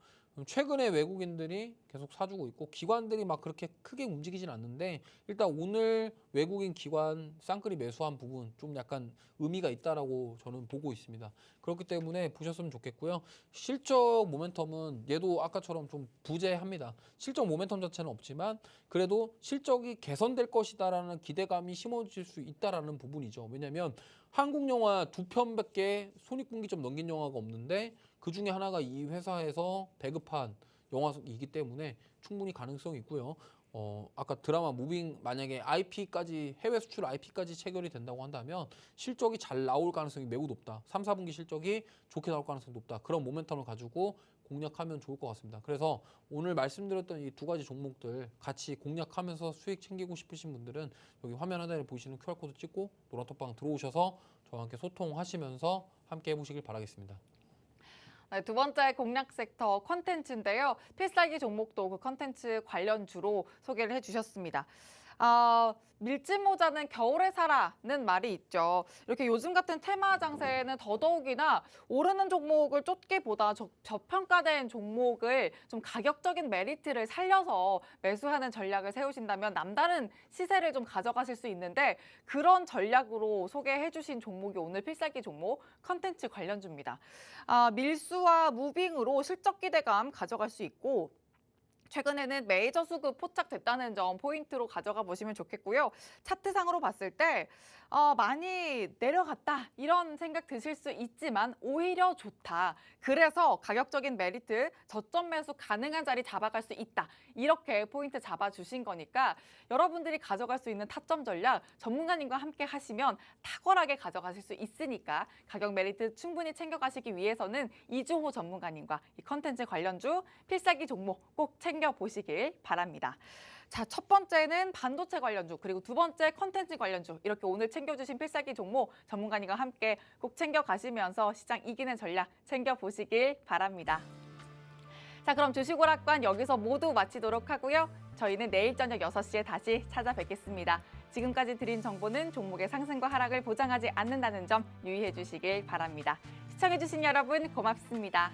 최근에 외국인들이 계속 사주고 있고 기관들이 막 그렇게 크게 움직이진 않는데 일단 오늘 외국인 기관 쌍끌이 매수한 부분 좀 약간 의미가 있다라고 저는 보고 있습니다. 그렇기 때문에 보셨으면 좋겠고요. 실적 모멘텀은 얘도 아까처럼 좀 부재합니다. 실적 모멘텀 자체는 없지만 그래도 실적이 개선될 것이다라는 기대감이 심어질 수 있다라는 부분이죠. 왜냐하면 한국 영화 2편밖에 손익분기점 넘긴 영화가 없는데 그 중에 하나가 이 회사에서 배급한 영화이기 때문에 충분히 가능성이 있고요. 아까 드라마 무빙 만약에 IP까지 해외 수출 IP까지 체결이 된다고 한다면 실적이 잘 나올 가능성이 매우 높다. 3, 4분기 실적이 좋게 나올 가능성이 높다. 그런 모멘텀을 가지고 공략하면 좋을 것 같습니다. 그래서 오늘 말씀드렸던 이 두 가지 종목들 같이 공략하면서 수익 챙기고 싶으신 분들은 여기 화면 하단에 보시는 QR코드 찍고 노란톡방 들어오셔서 저와 함께 소통하시면서 함께 해보시길 바라겠습니다. 네, 두 번째 공략 섹터 컨텐츠인데요. 필살기 종목도 그 컨텐츠 관련주로 소개를 해주셨습니다. 밀짚 모자는 겨울에 사라는 말이 있죠. 이렇게 요즘 같은 테마 장세에는 더더욱이나 오르는 종목을 쫓기보다 저평가된 종목을 좀 가격적인 메리트를 살려서 매수하는 전략을 세우신다면 남다른 시세를 좀 가져가실 수 있는데 그런 전략으로 소개해 주신 종목이 오늘 필살기 종목 컨텐츠 관련주입니다. 밀수와 무빙으로 실적 기대감 가져갈 수 있고 최근에는 메이저 수급 포착됐다는 점 포인트로 가져가 보시면 좋겠고요. 차트상으로 봤을 때 많이 내려갔다 이런 생각 드실 수 있지만 오히려 좋다. 그래서 가격적인 메리트, 저점 매수 가능한 자리 잡아갈 수 있다. 이렇게 포인트 잡아주신 거니까 여러분들이 가져갈 수 있는 타점 전략 전문가님과 함께 하시면 탁월하게 가져가실 수 있으니까 가격 메리트 충분히 챙겨가시기 위해서는 이주호 전문가님과 이 컨텐츠 관련주 필살기 종목 꼭 챙겨보시길 바랍니다. 자, 첫 번째는 반도체 관련주, 그리고 두 번째 컨텐츠 관련주 이렇게 오늘 챙겨주신 필살기 종목 전문가님과 함께 꼭 챙겨가시면서 시장 이기는 전략 챙겨보시길 바랍니다. 자, 그럼 주식오락관 여기서 모두 마치도록 하고요. 저희는 내일 저녁 6시에 다시 찾아뵙겠습니다. 지금까지 드린 정보는 종목의 상승과 하락을 보장하지 않는다는 점 유의해 주시길 바랍니다. 시청해 주신 여러분 고맙습니다.